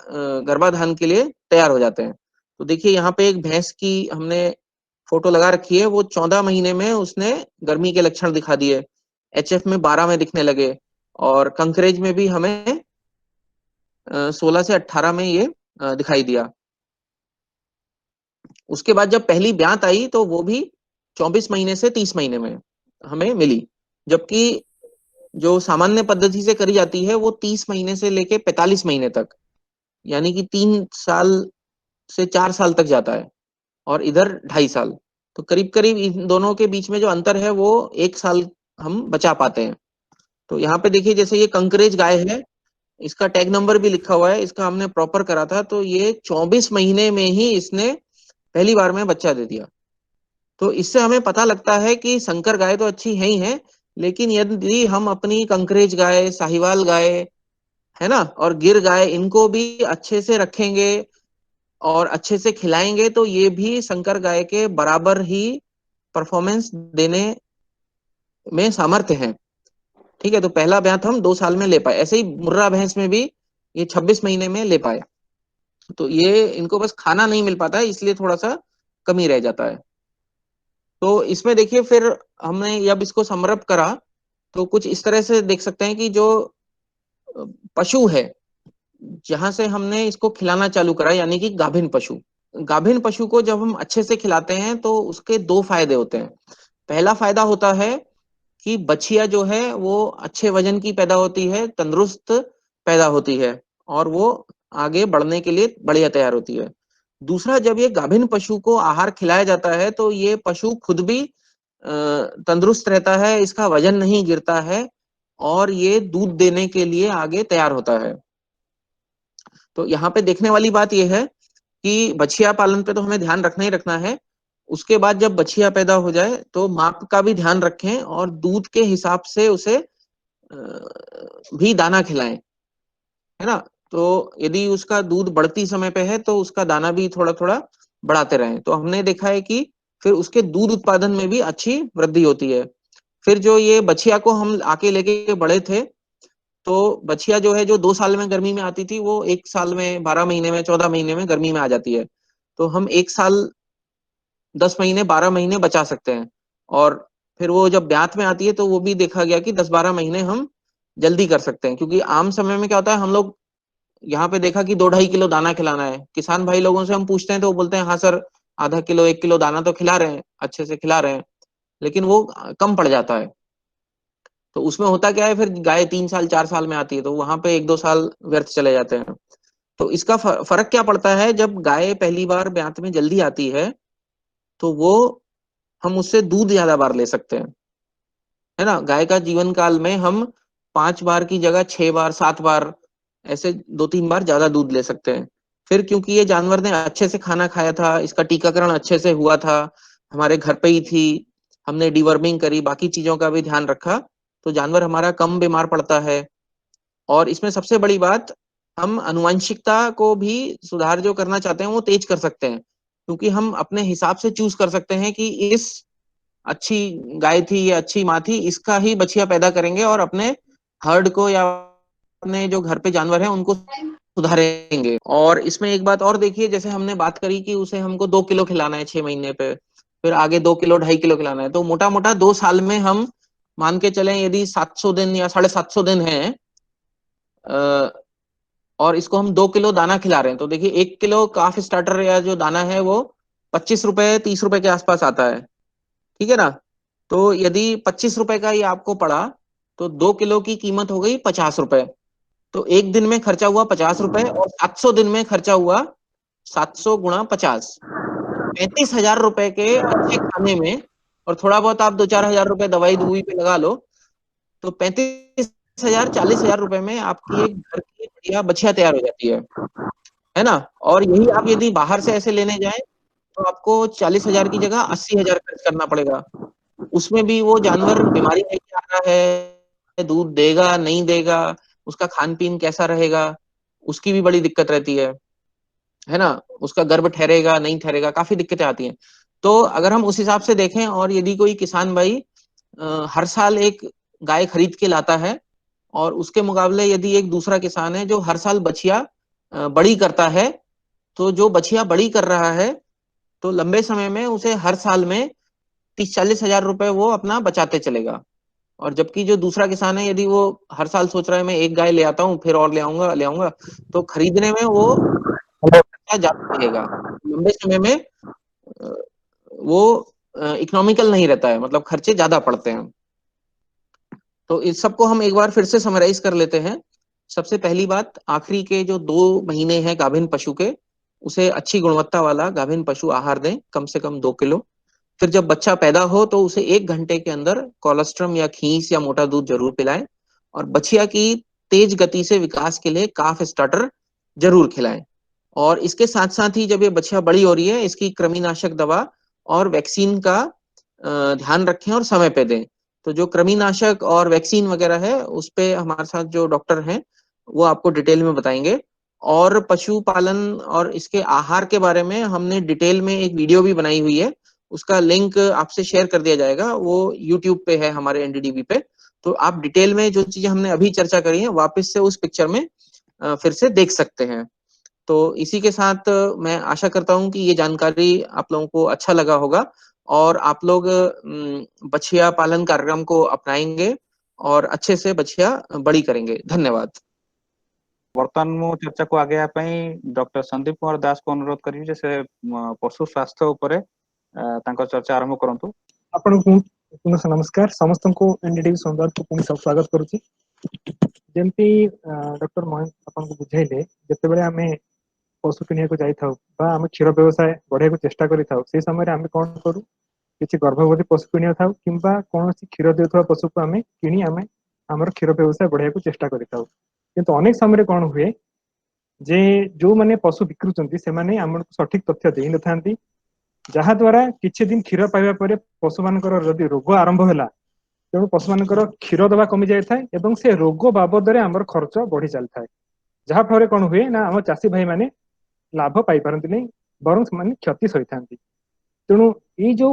गर्भाधान के लिए तैयार हो जाते हैं। तो देखिए यहाँ पे एक भैंस की हमने फोटो लगा रखी है, वो 14 महीने में उसने गर्मी के लक्षण दिखा दिए, एचएफ में 12 में दिखने लगे, और कंकरेज में भी हमें 16 से 18 में ये दिखाई दिया। उसके बाद जब पहली ब्यात आई तो वो भी 24 महीने से 30 महीने में हमें मिली, जबकि जो सामान्य पद्धति से करी जाती है वो 30 महीने से लेके 45 महीने तक, यानी कि 3 साल से 4 साल तक जाता है, और इधर 2.5 साल। तो करीब करीब इन दोनों के बीच में जो अंतर है वो 1 साल हम बचा पाते हैं। तो यहाँ पे देखिए जैसे ये कंकरेज गाय है, इसका टैग नंबर भी लिखा हुआ है, इसका हमने प्रॉपर करा था, तो ये 24 महीने में ही इसने पहली बार में बच्चा दे दिया। तो इससे हमें पता लगता है कि संकर गाय तो अच्छी है ही है, लेकिन यदि हम अपनी कंकरेज गाय, साहिवाल गाय, है ना, और गिर गाय, इनको भी अच्छे से रखेंगे और अच्छे से खिलाएंगे तो ये भी संकर गाय के बराबर ही परफॉर्मेंस देने में सामर्थ्य है। ठीक है, तो पहला ब्यात हम 2 साल में ले पाए, ऐसे ही मुर्रा भैंस में भी ये 26 महीने में ले पाए। तो ये इनको बस खाना नहीं मिल पाता है, इसलिए थोड़ा सा कमी रह जाता है। तो इसमें देखिए फिर हमने जब इसको समरप करा तो कुछ इस तरह से देख सकते हैं कि जो पशु है जहां से हमने इसको खिलाना चालू करा, यानी कि गाभिन पशु, गाभिन पशु को जब हम अच्छे से खिलाते हैं तो उसके 2 फायदे होते हैं। पहला फायदा होता है कि बछिया जो है वो अच्छे वजन की पैदा होती है, तंदुरुस्त पैदा होती है, और वो आगे बढ़ने के लिए बढ़िया तैयार होती है। दूसरा, जब ये गाभिन पशु को आहार खिलाया जाता है तो ये पशु खुद भी तंदुरुस्त रहता है, इसका वजन नहीं गिरता है, और ये दूध देने के लिए आगे तैयार होता है। तो यहाँ पे देखने वाली बात यह है कि बछिया पालन पे तो हमें ध्यान रखना ही रखना है। उसके बाद जब बछिया पैदा हो जाए तो माप का भी ध्यान रखें, और दूध के हिसाब से उसे भी दाना खिलाएं, है ना। तो यदि उसका दूध बढ़ती समय पे है तो उसका दाना भी थोड़ा थोड़ा बढ़ाते रहें, तो हमने देखा है कि फिर उसके दूध उत्पादन में भी अच्छी वृद्धि होती है। फिर जो ये बछिया को हम आके लेके बड़े थे, तो बछिया जो है जो 2 साल में गर्मी में आती थी, वो 1 साल में, 12 महीने में, 14 महीने में गर्मी में आ जाती है। तो हम 1 साल 10 महीने 12 महीने बचा सकते हैं। और फिर वो जब ब्यात में आती है तो वो भी देखा गया कि 10-12 महीने हम जल्दी कर सकते हैं, क्योंकि आम समय में क्या होता है, हम लोग यहाँ पे देखा कि 2-2.5 किलो दाना खिलाना है। किसान भाई लोगों से हम पूछते हैं तो वो बोलते हैं हाँ सर, आधा किलो 1 किलो दाना तो खिला रहे हैं, अच्छे से खिला रहे हैं, लेकिन वो कम पड़ जाता है। तो उसमें होता क्या है, फिर गाय 3 साल 4 साल में आती है तो वहां पे 1-2 साल व्यर्थ चले जाते हैं। तो इसका फर्क क्या पड़ता है, जब गाय पहली बार ब्यात में जल्दी आती है तो वो हम उससे दूध ज्यादा बार ले सकते हैं, है ना। गाय का जीवन काल में हम 5 बार की जगह 6 बार 7 बार, ऐसे 2-3 बार ज्यादा दूध ले सकते हैं। फिर क्योंकि ये जानवर ने अच्छे से खाना खाया था, इसका टीकाकरण अच्छे से हुआ था, हमारे घर पे ही थी, हमने डिवर्मिंग करी, बाकी चीजों का भी ध्यान रखा, तो जानवर हमारा कम बीमार पड़ता है। और इसमें सबसे बड़ी बात, हम आनुवंशिकता को भी सुधार जो करना चाहते हैं वो तेज कर सकते हैं, क्योंकि हम अपने हिसाब से चूज कर सकते हैं कि इस अच्छी गाय थी, ये अच्छी माँ थी, इसका ही बछिया पैदा करेंगे, और अपने हर्ड को या अपने जो घर पे जानवर हैं उनको सुधारेंगे। और इसमें एक बात और देखिए, जैसे हमने बात करी कि उसे हमको 2 किलो खिलाना है 6 महीने पे, फिर आगे 2 किलो 2.5 किलो खिलाना है, तो मोटा मोटा 2 साल में हम मान के चलें यदि 700 दिन या 750 दिन है, और इसको हम 2 किलो दाना खिला रहे हैं, तो देखिए 1 किलो काफ स्टार्टर या जो दाना है वो 25 रुपए 30 रुपए के आसपास आता है। ठीक है ना। तो यदि 25 रुपए का ये आपको पड़ा तो 2 किलो की कीमत हो गई 50 रुपए। तो एक दिन में खर्चा हुआ 50 रुपए, और 700 दिन में खर्चा हुआ 700 गुणा 50, 35,000 रुपए के अच्छे खाने में, और थोड़ा बहुत आप 2-4 हजार रुपए दवाई दुई पे लगा लो, तो 35,000 40,000 रुपए में आपकी एक घर की बढ़िया बछिया तैयार हो जाती है ना। और यही आप यदि बाहर से ऐसे लेने जाए तो आपको 40,000 की जगह 80,000 खर्च करना पड़ेगा। उसमें भी वो जानवर बीमारी लेके आ रहा है, दूध देगा नहीं देगा, उसका खान पीन कैसा रहेगा, उसकी भी बड़ी दिक्कत रहती है ना। उसका गर्भ ठहरेगा नहीं ठहरेगा, काफी दिक्कतें आती हैं। तो अगर हम उस हिसाब से देखें, और यदि कोई किसान भाई हर साल एक गाय खरीद के लाता है, और उसके मुकाबले यदि एक दूसरा किसान है जो हर साल बछिया बड़ी करता है, तो जो बछिया बड़ी कर रहा है तो लंबे समय में उसे हर साल में 30-40 हजार रुपए वो अपना बचाते चलेगा। और जबकि जो दूसरा किसान है, यदि वो हर साल सोच रहा है मैं एक गाय ले आता हूँ फिर और ले आऊंगा, तो खरीदने में वो खर्चा ज्यादा लगेगा, लंबे समय में अ, वो इकोनॉमिकल नहीं रहता है, मतलब खर्चे ज्यादा पड़ते हैं। तो इस सबको हम एक बार फिर से समराइज कर लेते हैं। सबसे पहली बात, आखिरी के जो 2 महीने हैं गाभिन पशु के, उसे अच्छी गुणवत्ता वाला गाभिन पशु आहार दें, कम से कम 2 किलो। फिर जब बच्चा पैदा हो तो उसे 1 घंटे के अंदर कोलोस्ट्रम या खीस या मोटा दूध जरूर पिलाएं। और बछिया की तेज गति से विकास के लिए काफ स्टार्टर जरूर खिलाएं। और इसके साथ साथ ही जब ये बछिया बड़ी हो रही है, इसकी कृमिनाशक दवा और वैक्सीन का ध्यान रखें और समय पे दें। तो जो कृमिनाशक और वैक्सीन वगैरह है, उस पे हमारे साथ जो डॉक्टर हैं वो आपको डिटेल में बताएंगे। और पशुपालन और इसके आहार के बारे में हमने डिटेल में एक वीडियो भी बनाई हुई है, उसका लिंक आपसे शेयर कर दिया जाएगा, वो यूट्यूब पे है हमारे एनडीडीबी पे। तो आप डिटेल में जो चीजें हमने अभी चर्चा करी है वापस से उस पिक्चर में फिर से देख सकते हैं। तो इसी के साथ मैं आशा करता हूं कि ये जानकारी आप लोगों को अच्छा लगा होगा, और आप लोग बछिया पालन कार्यक्रम को अपनाएंगे और अच्छे से बछिया बड़ी करेंगे। धन्यवाद। ବର୍ତ୍ତମାନ ମୁଁ ଚର୍ଚ୍ଚାକୁ ଆଗେଇବା ପାଇଁ ଡକ୍ଟର ସନ୍ଦୀପ କୁମାର ଦାସଙ୍କୁ ଅନୁରୋଧ କରିବି ଯେ ସେ ପଶୁ ସ୍ୱାସ୍ଥ୍ୟ ଉପରେ ତାଙ୍କ ଚର୍ଚ୍ଚା ଆରମ୍ଭ କରନ୍ତୁ। ଆପଣଙ୍କୁ ପୁନଃ ନମସ୍କାର, ସମସ୍ତଙ୍କୁ ଏନଡିଟିଭି ସମ୍ବାଦକୁ ପୁଣି ସ୍ୱାଗତ କରୁଛି। ଯେମିତି ଡକ୍ଟର ମହେଶ ଆପଣଙ୍କୁ ବୁଝେଇଲେ, ଯେତେବେଳେ ଆମେ ପଶୁ କିଣିବାକୁ ଯାଇଥାଉ ବା ଆମେ କ୍ଷୀର ବ୍ୟବସାୟ ବଢେଇବାକୁ ଚେଷ୍ଟା କରିଥାଉ, ସେଇ ସମୟରେ ଆମେ କଣ କରୁ, କିଛି ଗର୍ଭବତୀ ପଶୁ କିଣିଥାଉ କିମ୍ବା କୌଣସି କ୍ଷୀର ଦେଉଥିବା ପଶୁକୁ ଆମେ କିଣି ଆମେ ଆମର କ୍ଷୀର ବ୍ୟବସାୟ ବଢେଇବାକୁ ଚେଷ୍ଟା କରିଥାଉ। କିନ୍ତୁ ଅନେକ ସମୟରେ କଣ ହୁଏ ଯେ ଯୋଉମାନେ ପଶୁ ବିକୁଛନ୍ତି ସେମାନେ ଆମକୁ ସଠିକ ତଥ୍ୟ ଦେଇନଥାନ୍ତି, ଯାହା ଦ୍ୱାରା କିଛି ଦିନ କ୍ଷୀର ପାଇବା ପରେ ପଶୁମାନଙ୍କର ଯଦି ରୋଗ ଆରମ୍ଭ ହେଲା, ତେଣୁ ପଶୁମାନଙ୍କର କ୍ଷୀର ଦେବା କମି ଯାଇଥାଏ ଏବଂ ସେ ରୋଗ ବାବଦରେ ଆମର ଖର୍ଚ୍ଚ ବଢି ଚାଲିଥାଏ। ଯାହା ଫଳରେ କଣ ହୁଏ ନା, ଆମ ଚାଷୀ ଭାଇ ମାନେ ଲାଭ ପାଇପାରନ୍ତି ନାହିଁ, ବରଂ ସେମାନେ କ୍ଷତି ସହିଥାନ୍ତି। ତେଣୁ ଏଇ ଯୋଉ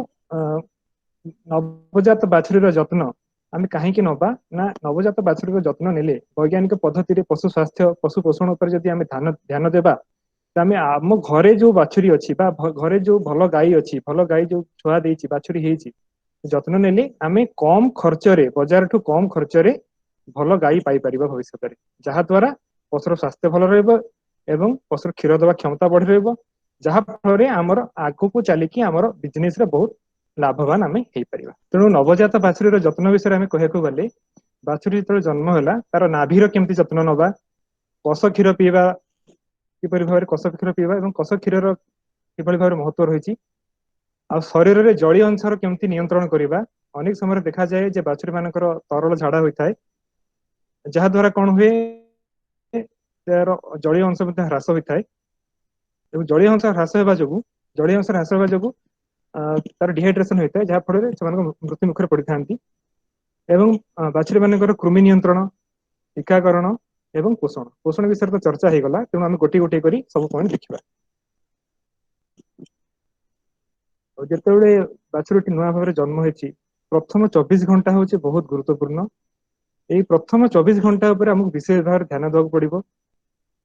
ନବଜାତ ବାଛୁରୀର ଯତ୍ନ ଆମେ କାହିଁକି ନବା ନା, ନବଜାତ ବାଛୁରୀର ଯତ୍ନ ନେଲେ ବୈଜ୍ଞାନିକ ପଦ୍ଧତିରେ ପଶୁ ସ୍ୱାସ୍ଥ୍ୟ ପଶୁ ପୋଷଣ ଉପରେ ଯଦି ଆମେ ଧ୍ୟାନ ଦେବା, ଆମେ ଆମ ଘରେ ଯୋଉ ବାଛୁରୀ ଅଛି ବା ଘରେ ଯୋଉ ଭଲ ଗାଈ ଅଛି, ଭଲ ଗାଈ ଯୋଉ ଛୁଆ ଦେଇଛି ବାଛୁରୀ ହେଇଛି, ଯତ୍ନ ନେଲେ ଆମେ କମ ଖର୍ଚ୍ଚରେ, ବଜାରଠୁ କମ ଖର୍ଚ୍ଚରେ ଭଲ ଗାଈ ପାଇପାରିବା ଭବିଷ୍ୟତରେ, ଯାହା ଦ୍ୱାରା ପଶୁର ସ୍ୱାସ୍ଥ୍ୟ ଭଲ ରହିବ ଏବଂ ପଶୁର କ୍ଷୀର ଦେବା କ୍ଷମତା ବଢି ରହିବ, ଯାହା ଫଳରେ ଆମର ଆଗକୁ ଚାଲିକି ଆମର ବିଜନେସ ରେ ବହୁତ ଲାଭବାନ ଆମେ ହେଇପାରିବା। ତେଣୁ ନବଜାତ ବାଛୁରୀର ଯତ୍ନ ବିଷୟରେ ଆମେ କହିବାକୁ ଗଲେ, ବାଛୁରୀ ଯେତେବେଳେ ଜନ୍ମ ହେଲା ତାର ନାଭିର କେମିତି ଯତ୍ନ ନବା, କଷ କ୍ଷୀର ପିଇବା, କିପରି ଭାବରେ କଷ କ୍ଷୀର ପିଇବା ଏବଂ କଷ କ୍ଷୀରର କିଭଳି ଭାବରେ ମହତ୍ଵ ରହିଛି, ଆଉ ଶରୀରରେ ଜଳୀୟ ଅଂଶର କେମିତି ନିୟନ୍ତ୍ରଣ କରିବା। ଅନେକ ସମୟରେ ଦେଖାଯାଏ ଯେ ବାଛୁରୀ ମାନଙ୍କର ତରଳ ଝାଡା ହୋଇଥାଏ, ଯାହା ଦ୍ୱାରା କଣ ହୁଏ, ତାର ଜଳୀୟ ଅଂଶ ମଧ୍ୟ ହ୍ରାସ ହୋଇଥାଏ ଏବଂ ଜଳୀୟ ଅଂଶ ହ୍ରାସ ହେବା ଯୋଗୁଁ ତାର ଡିହାଇଡ୍ରେସନ ହୋଇଥାଏ, ଯାହା ଫଳରେ ସେମାନଙ୍କ ମୃତ୍ୟୁ ମୁଖରେ ପଡିଥାନ୍ତି। ଏବଂ ବାଛୁରୀ ମାନଙ୍କର କୃମି ନିୟନ୍ତ୍ରଣ, ଟୀକାକରଣ ଏବଂ ପୋଷଣ ବିଷୟରେ ତ ଚର୍ଚ୍ଚା ହେଇଗଲା, ତେଣୁ ଆମେ ଗୋଟିଏ ଗୋଟିଏ କରି ସବୁ ପଏଣ୍ଟ ଦେଖିବା। ଯେତେବେଳେ ବାଛୁରୀଟି ନୂଆ ଭାବରେ ଜନ୍ମ ହେଇଛି, ପ୍ରଥମ 24 ଘଣ୍ଟା ହଉଛି ବହୁତ ଗୁରୁତ୍ୱପୂର୍ଣ୍ଣ। ଏଇ ପ୍ରଥମ 24 ଘଣ୍ଟା ଉପରେ ଆମକୁ ବିଶେଷ ଭାବରେ ଧ୍ୟାନ ଦେବାକୁ ପଡିବ,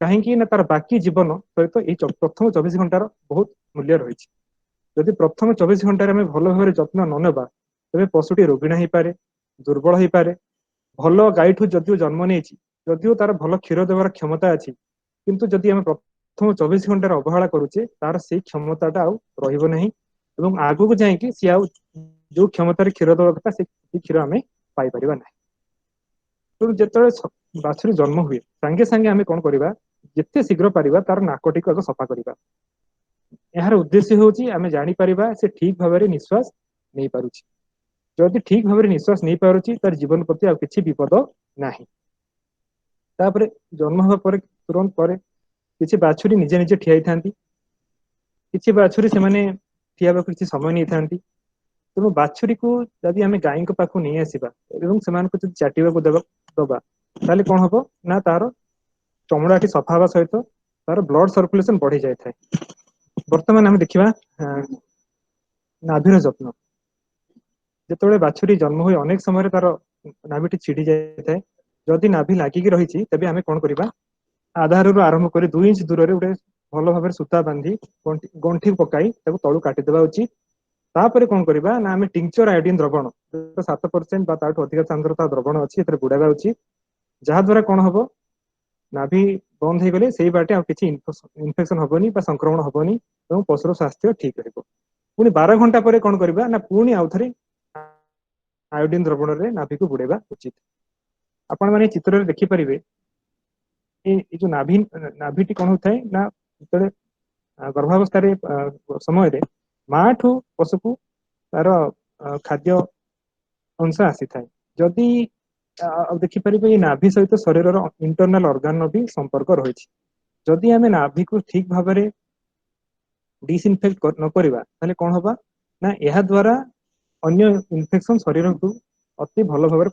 କାହିଁକି ନା ତାର ବାକି ଜୀବନ ସହିତ ଏଇ ପ୍ରଥମ 24 ଘଣ୍ଟାର ବହୁତ ମୂଲ୍ୟ ରହିଛି। ଯଦି ପ୍ରଥମ 24 ଘଣ୍ଟାରେ ଆମେ ଭଲ ଭାବରେ ଯତ୍ନ ନ ନେବା, ତେବେ ପଶୁଟି ରୋଗୀଣା ହେଇପାରେ, ଦୁର୍ବଳ ହେଇପାରେ। ଭଲ ଗାଈଠୁ ଯଦିଓ ଜନ୍ମ ନେଇଛି, ଯଦିଓ ତାର ଭଲ କ୍ଷୀର ଦେବାର କ୍ଷମତା ଅଛି, କିନ୍ତୁ ଯଦି ଆମେ ପ୍ରଥମ 24 ଘଣ୍ଟାରେ ଅବହେଳା କରୁଛେ, ତାର ସେଇ କ୍ଷମତାଟା ଆଉ ରହିବ ନାହିଁ ଏବଂ ଆଗକୁ ଯାଇକି ସିଏ ଆଉ ଯୋଉ କ୍ଷମତାରେ କ୍ଷୀର ଦେବା କଥା ସେ କ୍ଷୀର ଆମେ ପାଇପାରିବା ନାହିଁ। ତେଣୁ ଯେତେବେଳେ ବାଛୁରୀ ଜନ୍ମ ହୁଏ, ସାଙ୍ଗେ ସାଙ୍ଗେ ଆମେ କଣ କରିବା, ଯେତେ ଶୀଘ୍ର ପାରିବା ତାର ନାକଟିକୁ ଆଗ ସଫା କରିବା। यार उद्देश्य होची आमे जानि परिबा से ठीक भाबरे निश्वास नै पारुची जदि ठीक भाबरे निश्वास नै पारुची तार जीवन प्रति आ किछि विपद नाही तापरे जन्म हवा परे तुरंत परे किछि बाछुरी निजे निजे ठियाई थांती किछि बाछुरी से माने ठियाबा किछि समय नै थांती तेणु बाछुरी को जदि आमे गाଈ को पाखु नै आसीबा एवं समान को चाटिबा को दबा ताले कोन हबो ना तार चमड़ाटी सफा हवा सहित तार ब्लड सर्कुलेशन बढ़ी जाय थाए वर्तमान आमे देखिबा नाभिर जत्न जेतेबेले बाछुरी जन्म हुए अनेक समय तार नाभिटी छिड़ी जाय थाए जदि नाभि लागिकी रहिछि तबे आमे कोन करिबा आधारରୁ आरंभ କରି 2 इंच दूर रे उडे ଭଲ ଭାବରେ ସୂତା ବାନ୍ଧି ଗଣ୍ଠି ପକାଇ ତାକୁ ତଳୁ କାଟି ଦେବା ଉଚିତ ତାପରେ କଣ କରିବା ନା ଆମେ ଟିଂଚର ଆୟୋଡିନ ଦ୍ରବଣ 7% ବା ତାଠୁ ଅଧିକ ସାନ୍ଦ୍ରତା ଦ୍ରବଣ ଅଛି ଏଥିରେ ବୁଡାଇବା ଉଚିତ ଯାହା ଦ୍ୱାରା କଣ ହବ नाभि बंद हो गले सेही बाटे आ किछि इन्फेक्शन हबनी बा संक्रमण हबनी एवं पशुर स्वास्थ्य ठीक रहबो पुनी 12 घंटा परे कोन करबा ना पुनी आउथरे आयोडीन द्रवण रे नाभि को बुड़ेबा उचित आपण माने चित्र रे देखि परिबे ए जो नाभिटी कोन होथाय ना जेतले गर्भावस्था रे समय रे माठू पशु को तार खाद्य अंश आसी थाए जदि देखि परिबे नाभि सहित शरीर इंटरनल ऑर्गन भी संपर्क रही जदि आमे नाभि को ठीक भाव में डिसइनफेक्ट न करिबा ताले कोन होबा ना एहा द्वारा अन्य इन्फेक्शन शरीर को अति भल भाव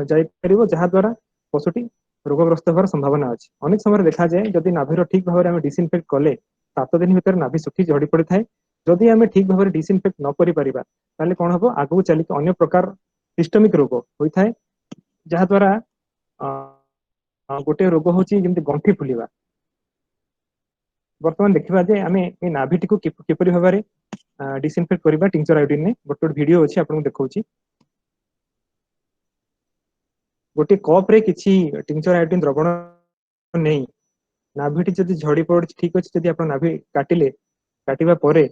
जाई परिबो जहा द्वारा पशुटी रोगग्रस्त होवार संभावना अछि अनेक समय देखा जाए जदि नाभिर ठीक भाव में डिसइनफेक्ट कले 7 दिन भीतर नाभि सुखी झड़ी पड़ी थाए जदि आमे ठीक भाव में डिसइनफेक्ट न करि परिबा ताले कोन होबो आगु चली अन्य प्रकार सिस्टमिक रोग होई थाए जहा द्वारा गोटे रोग होची जेमति गंठी फुलिबा वर्तमान देखिबा जे आमे ए नाभिटी को किपरि भाबरे डिसइनफेक्ट करिबा टिंचर आयोडीन ने गोटे वीडियो अछि आपन देखौची गोटे कप रे किछि टिंचर आयोडीन द्रवण नै नाभिटी जदि झड़ी पड़ ठीक अछि जदि आपन नाभि काटिले काटिबा परे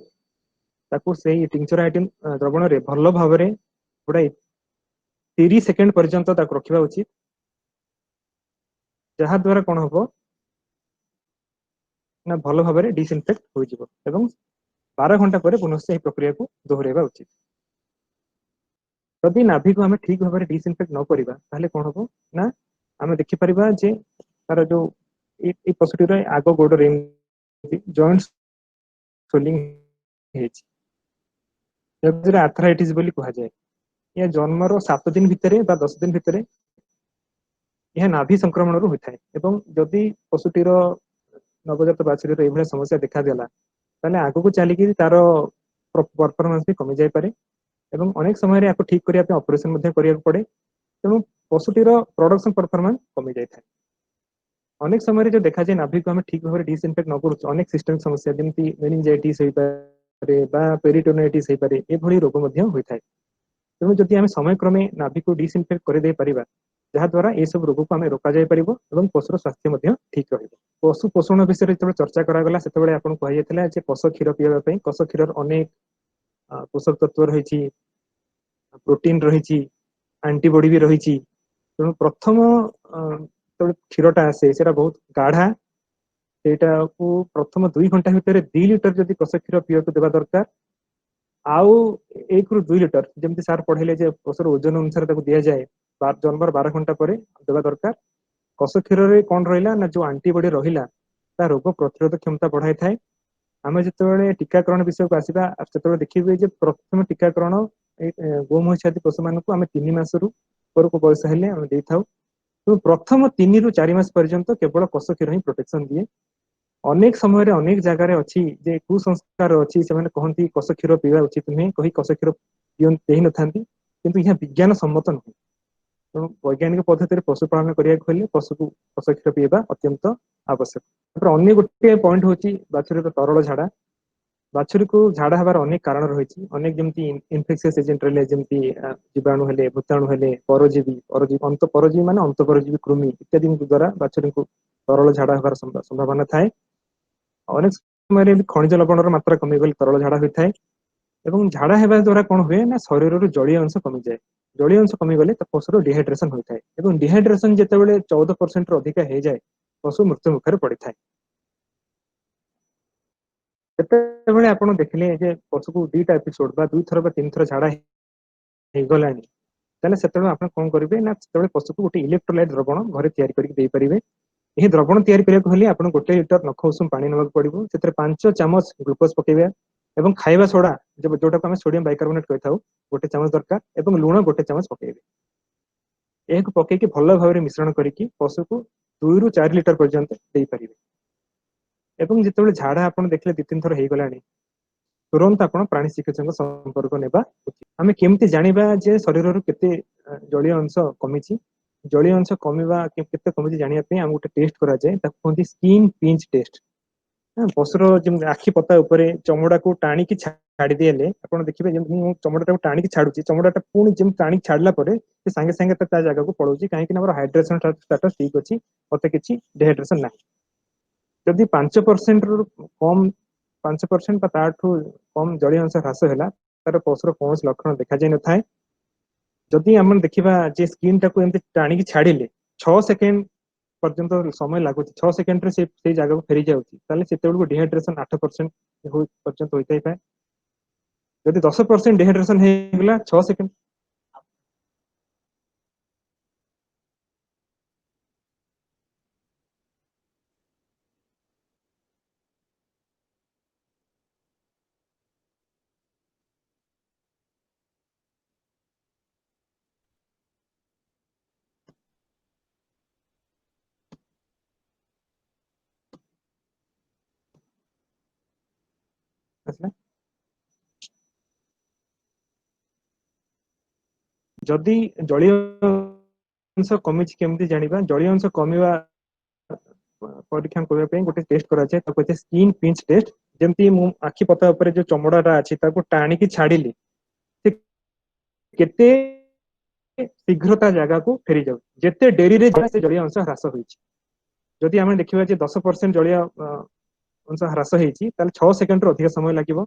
ताकू सेही टिंचर आयोडीन द्रवण रे भलो भाबरे गोटे 30 सेकेंड पर्यंत ताकू रखिबा उचित जहा द्वारा कोन होबो ना भलो भाबरे डिसइनफेक्ट होई जिवो एवं 12 घंटा परे पुनः से प्रक्रिया को दोहराइबा उचित जदि नाभि को हमें ठीक भाबरे डिसइनफेक्ट न करिबा ताले कोन होबो ना हमें देखि परिबा जे तार जो ए पॉजिटिव रे आगो गोड रे जॉइंट्स स्वेलिंग हेछि जदि आर्थराइटिस बोली कहा जाए या जन्मर 7 दिन भितरे बा 10 दिन भितरे यह नाभि संक्रमण रु होता है एवं जदि पशुटीर नवजात बाछुरी एभली समस्या देखा देला ताले आगु को चली कि तार परफॉर्मेंस भी कमी जाय पारे एवं अनेक समय या ठीक करिया ऑपरेशन करिया पड़े तेणु पशुटीर प्रोडक्शन परफॉर्मेंस कमी जाय थाए अनेक समय जो देखा जाए नाभि को हमें ठीक भाव डिसइनफेक्ट न करूँ अनेक सिस्टमिक समस्या जमी मेनिंजाइटिस हो पारे बा पेरिटोनाइटिस हो पारे एभली रोग होता है तेणु जदि आम समय क्रमे नाभि को डिसइनफेक्ट कर पारिबा जहा द्वारा ये सब रोग को हमें रोका जाय परिबो एवं पशुर स्वास्थ्य ठीक रहिबो पशु पोषण विषय जो चर्चा करागला सेतबेले आपन कहैथिला जे कस क्षीर पीवा पई कस क्षीर अनेक पोषक तत्व रही प्रोटीन रही एंटीबॉडी भी रही तेणु प्रथम तो क्षीरटा आसे सेटा बहुत गाढ़ा सेटा को प्रथम 2 घंटा भितर 2 लिटर जदि कस क्षीर पीवा को देवा दरकार आउ 1 ରୁ 2 लिटर जमती सार पढ़ेले जे पशुर ओजन अनुसार ताको दिया जाए जन्मर 12 घंटा पर देवा दरकार कस क्षीर रे कौन रहिला ना जो एंटीबॉडी रहिला ता रोग प्रतिरोधक क्षमता बढ़ाई थाए आमे जेतेबेले टीकाकरण विषय को आसीबा सेतेबेले देखिबे जे प्रथम टीकाकरण गोमूत्र छाती पशु मानक आमे 3 मास रु ऊपर को बयस हेले आमे देई थाउ तो प्रथम 3 ରୁ 4 मास पर्यंत केवल कस क्षीर ही प्रोटेक्शन दिए अनेक समय रे अनेक जगह अच्छी जे कुसंस्कार अच्छी से कहती कस क्षीर पीवा उचित नुहे कही कस क्षीर पी न था किंतु यह विज्ञान सम्मत नुहे तेणु वैज्ञानिक पद्धति पशुपालन करें पशु को कस क्षीर पीवा अत्यंत आवश्यक अन्य गोटे पॉइंट हूँ बाछुरी तरल झाड़ा बाछुरी को झाड़ा हबार अनेक कारण रही अनेक जमी इनफेक्शियस एजेंट रहे जमी जीवाणु हेले भूताणु हेले परजीवी परजीवी मान अंत परजीवी कृमि इत्यादि द्वारा बाछुरी को तरल झाड़ा हबार संभावना थाए अनेक समय खनिज लवण मात्रा कमी गले तरल झाड़ा होता है एवं झाड़ा हेबा द्वारा कौन हुए ना शरीर जलीय अंश कमी जाए जलीय अंश कमी गले पशुर डिहाइड्रेशन होता है एवं डिहाइड्रेशन जितेबाला 14% अधिक हो जाए पशु मृत्यु मुखर पड़ता है ଯେତେବେଳେ ଆପଣ ଦେଖିଲେ ଯେ ପଶୁକୁ 2ଟା ଏପିସୋଡ ବା 2 ଥର ବା 3 ଥର ଝାଡା ହେଇଗଲାଣି, ତାହେଲେ ସେତେବେଳେ ଆପଣ କଣ କରିବେ ନା ସେତେବେଳେ ପଶୁକୁ ଗୋଟେ ଇଲେକ୍ଟ୍ରୋଲାଇଟ ଦ୍ରବଣ ଘରେ ତିଆରି କରିକି ଦେଇପାରିବେ। ଏହି ଦ୍ରବଣ ତିଆରି କରିବାକୁ ହେଲେ ଆପଣ 1 ଲିଟର ନଖ ଉଷୁମ ପାଣି ନେବାକୁ ପଡିବ। ସେଥିରେ 5 ଚାମଚ ଗ୍ଲୁକୋଜ ପକେଇବା ଏବଂ ଖାଇବା ସୋଡା ଯୋଉଟାକୁ ଆମେ ସୋଡିୟମ ବାଇକାର୍ବୋନେଟ କହିଥାଉ 1 ଚାମଚ ଦରକାର ଏବଂ ଲୁଣ 1 ଚାମଚ ପକେଇବେ। ଏହାକୁ ପକେଇକି ଭଲ ଭାବରେ ମିଶ୍ରଣ କରିକି ପଶୁକୁ 2 ରୁ 4 ଲିଟର ପର୍ଯ୍ୟନ୍ତ ଦେଇପାରିବେ। ଏବଂ ଯେତେବେଳେ ଝାଡା ଆପଣ ଦେଖିଲେ 2-3 ଥର ହେଇଗଲାଣି, ତୁରନ୍ତ ଆପଣ ପ୍ରାଣୀ ଚିକିତ୍ସକଙ୍କ ସମ୍ପର୍କ ନେବା ଉଚିତ। ଆମେ କେମିତି ଜାଣିବା ଯେ ଶରୀରରୁ କେତେ ଜଳୀୟ ଅଂଶ କମିଛି? ଜଳୀୟ ଅଂଶ କମିବା କେତେ କମିଛି ଜାଣିବା ପାଇଁ ଆମକୁ ଗୋଟେ ଟେଷ୍ଟ କରାଯାଏ, ତାକୁ କୁହନ୍ତି ସ୍କିନ୍ ପିଞ୍ଚ ଟେଷ୍ଟ। ପଶୁର ଯେମିତି ଆଖି ପତା ଉପରେ ଚମଡାକୁ ଟାଣିକି ଛାଡି ଦେଲେ ଆପଣ ଦେଖିବେ ଯେମିତି ମୁଁ ଚମଡାଟାକୁ ଟାଣିକି ଛାଡୁଛି, ଚମଡାଟା ପୁଣି ଯେମିତି ଟାଣିକି ଛାଡିଲା ପରେ ସେ ସାଙ୍ଗେ ସାଙ୍ଗେ ତା ଜାଗାକୁ ପଳଉଛି, କାହିଁକି ନା ଆମର ହାଇଡ୍ରେସନ ଷ୍ଟାଟସ ଠିକ ଅଛି, ମତେ କିଛି ଡିହାଇଡ୍ରେସନ ନାହିଁ। ଯଦି 5% ରୁ କମ 5% ବା ତାଠୁ କମ ଜଳୀୟ ଅଂଶ ହ୍ରାସ ହେଲା, ତାର ପଶୁର କୌଣସି ଲକ୍ଷଣ ଦେଖାଯାଇ ନଥାଏ। ଯଦି ଆମେ ଦେଖିବା ଯେ ସ୍କିନ୍ ଟାକୁ ଏମିତି ଟାଣିକି ଛାଡିଲେ 6 ସେକେଣ୍ଡ ପର୍ଯ୍ୟନ୍ତ ସମୟ ଲାଗୁଛି, 6 ସେକେଣ୍ଡରେ ସେଇ ଜାଗାକୁ ଫେରି ଯାଉଛି, ତାହେଲେ ସେତେବେଳକୁ ଡିହାଇଡ୍ରେସନ 8% ପର୍ଯ୍ୟନ୍ତ ହୋଇଥାଇପାରେ। ଯଦି 10% ଡିହାଇଡ୍ରେସନ ହେଇଗଲା 6 ସେକେଣ୍ଡ ଆସିଲା। ଯଦି ଜଳୀୟ ଅଂଶ କମିଛି କେମିତି ଜାଣିବା? ଜଳୀୟ ଅଂଶ କମିବା ପରୀକ୍ଷା କରିବା ପାଇଁ ଗୋଟେ ଟେଷ୍ଟ କରାଯାଏ, ତାକୁ କୁହାଯାଏ ସ୍କିନ୍ ପିଞ୍ଚ ଟେଷ୍ଟ। ଯେମିତି ମୁଁ ଆଖି ପତା ଉପରେ ଯୋଉ ଚମଡାଟା ଅଛି ତାକୁ ଟାଣିକି ଛାଡିଲି, ସେ କେତେ ଶୀଘ୍ର ତା ଜାଗାକୁ ଫେରି ଯାଉଛି, ଯେତେ ଡେରିରେ ସେ ଜଳୀୟ ଅଂଶ ହ୍ରାସ ହୋଇଛି। ଯଦି ଆମେ ଦେଖିବା ଯେ 10% ଜଳୀୟ ଅଂଶ ହ୍ରାସ ହେଇଛି, ତାହେଲେ 6 ସେକେଣ୍ଡରୁ ଅଧିକ ସମୟ ଲାଗିବ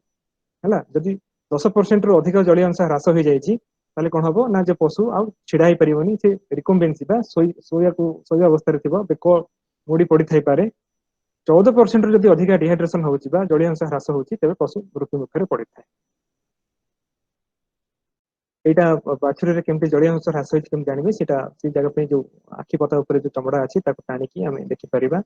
ହେଲା। ଯଦି 10% ରୁ ଅଧିକ ଜଳୀୟ ଅଂଶ ହ୍ରାସ ହେଇଯାଇଛି, ତାହେଲେ କଣ ହବ ନା ଯେ ପଶୁ ଆଉ ଛିଡା ହେଇପାରିବନି, ସେ ରିକମ୍ବେନ୍ସି ବା ଶୋଇବା ଅବସ୍ଥାରେ ଥିବ, ବେକ ମୋଡି ପଡିଥାଇପାରେ। 14% ରୁ ଯଦି ଅଧିକା ଡିହାଇଡ୍ରେସନ ହଉଛି ବା ଜଳୀୟ ଅଂଶ ହ୍ରାସ ହଉଛି, ତେବେ ପଶୁ ମୃତ୍ୟୁ ମୁଖରେ ପଡିଥାଏ। ଏଇଟା ବାଛୁରୀରେ କେମିତି ଜଳୀୟ ଅଂଶ ହ୍ରାସ ହେଇଛି କେମିତି ଜାଣିବେ? ସେଇଟା ସେଇ ଜାଗା ପାଇଁ ଯୋଉ ଆଖି ପତା ଉପରେ ଯୋଉ ଚମଡା ଅଛି ତାକୁ ଟାଣିକି ଆମେ ଦେଖିପାରିବା।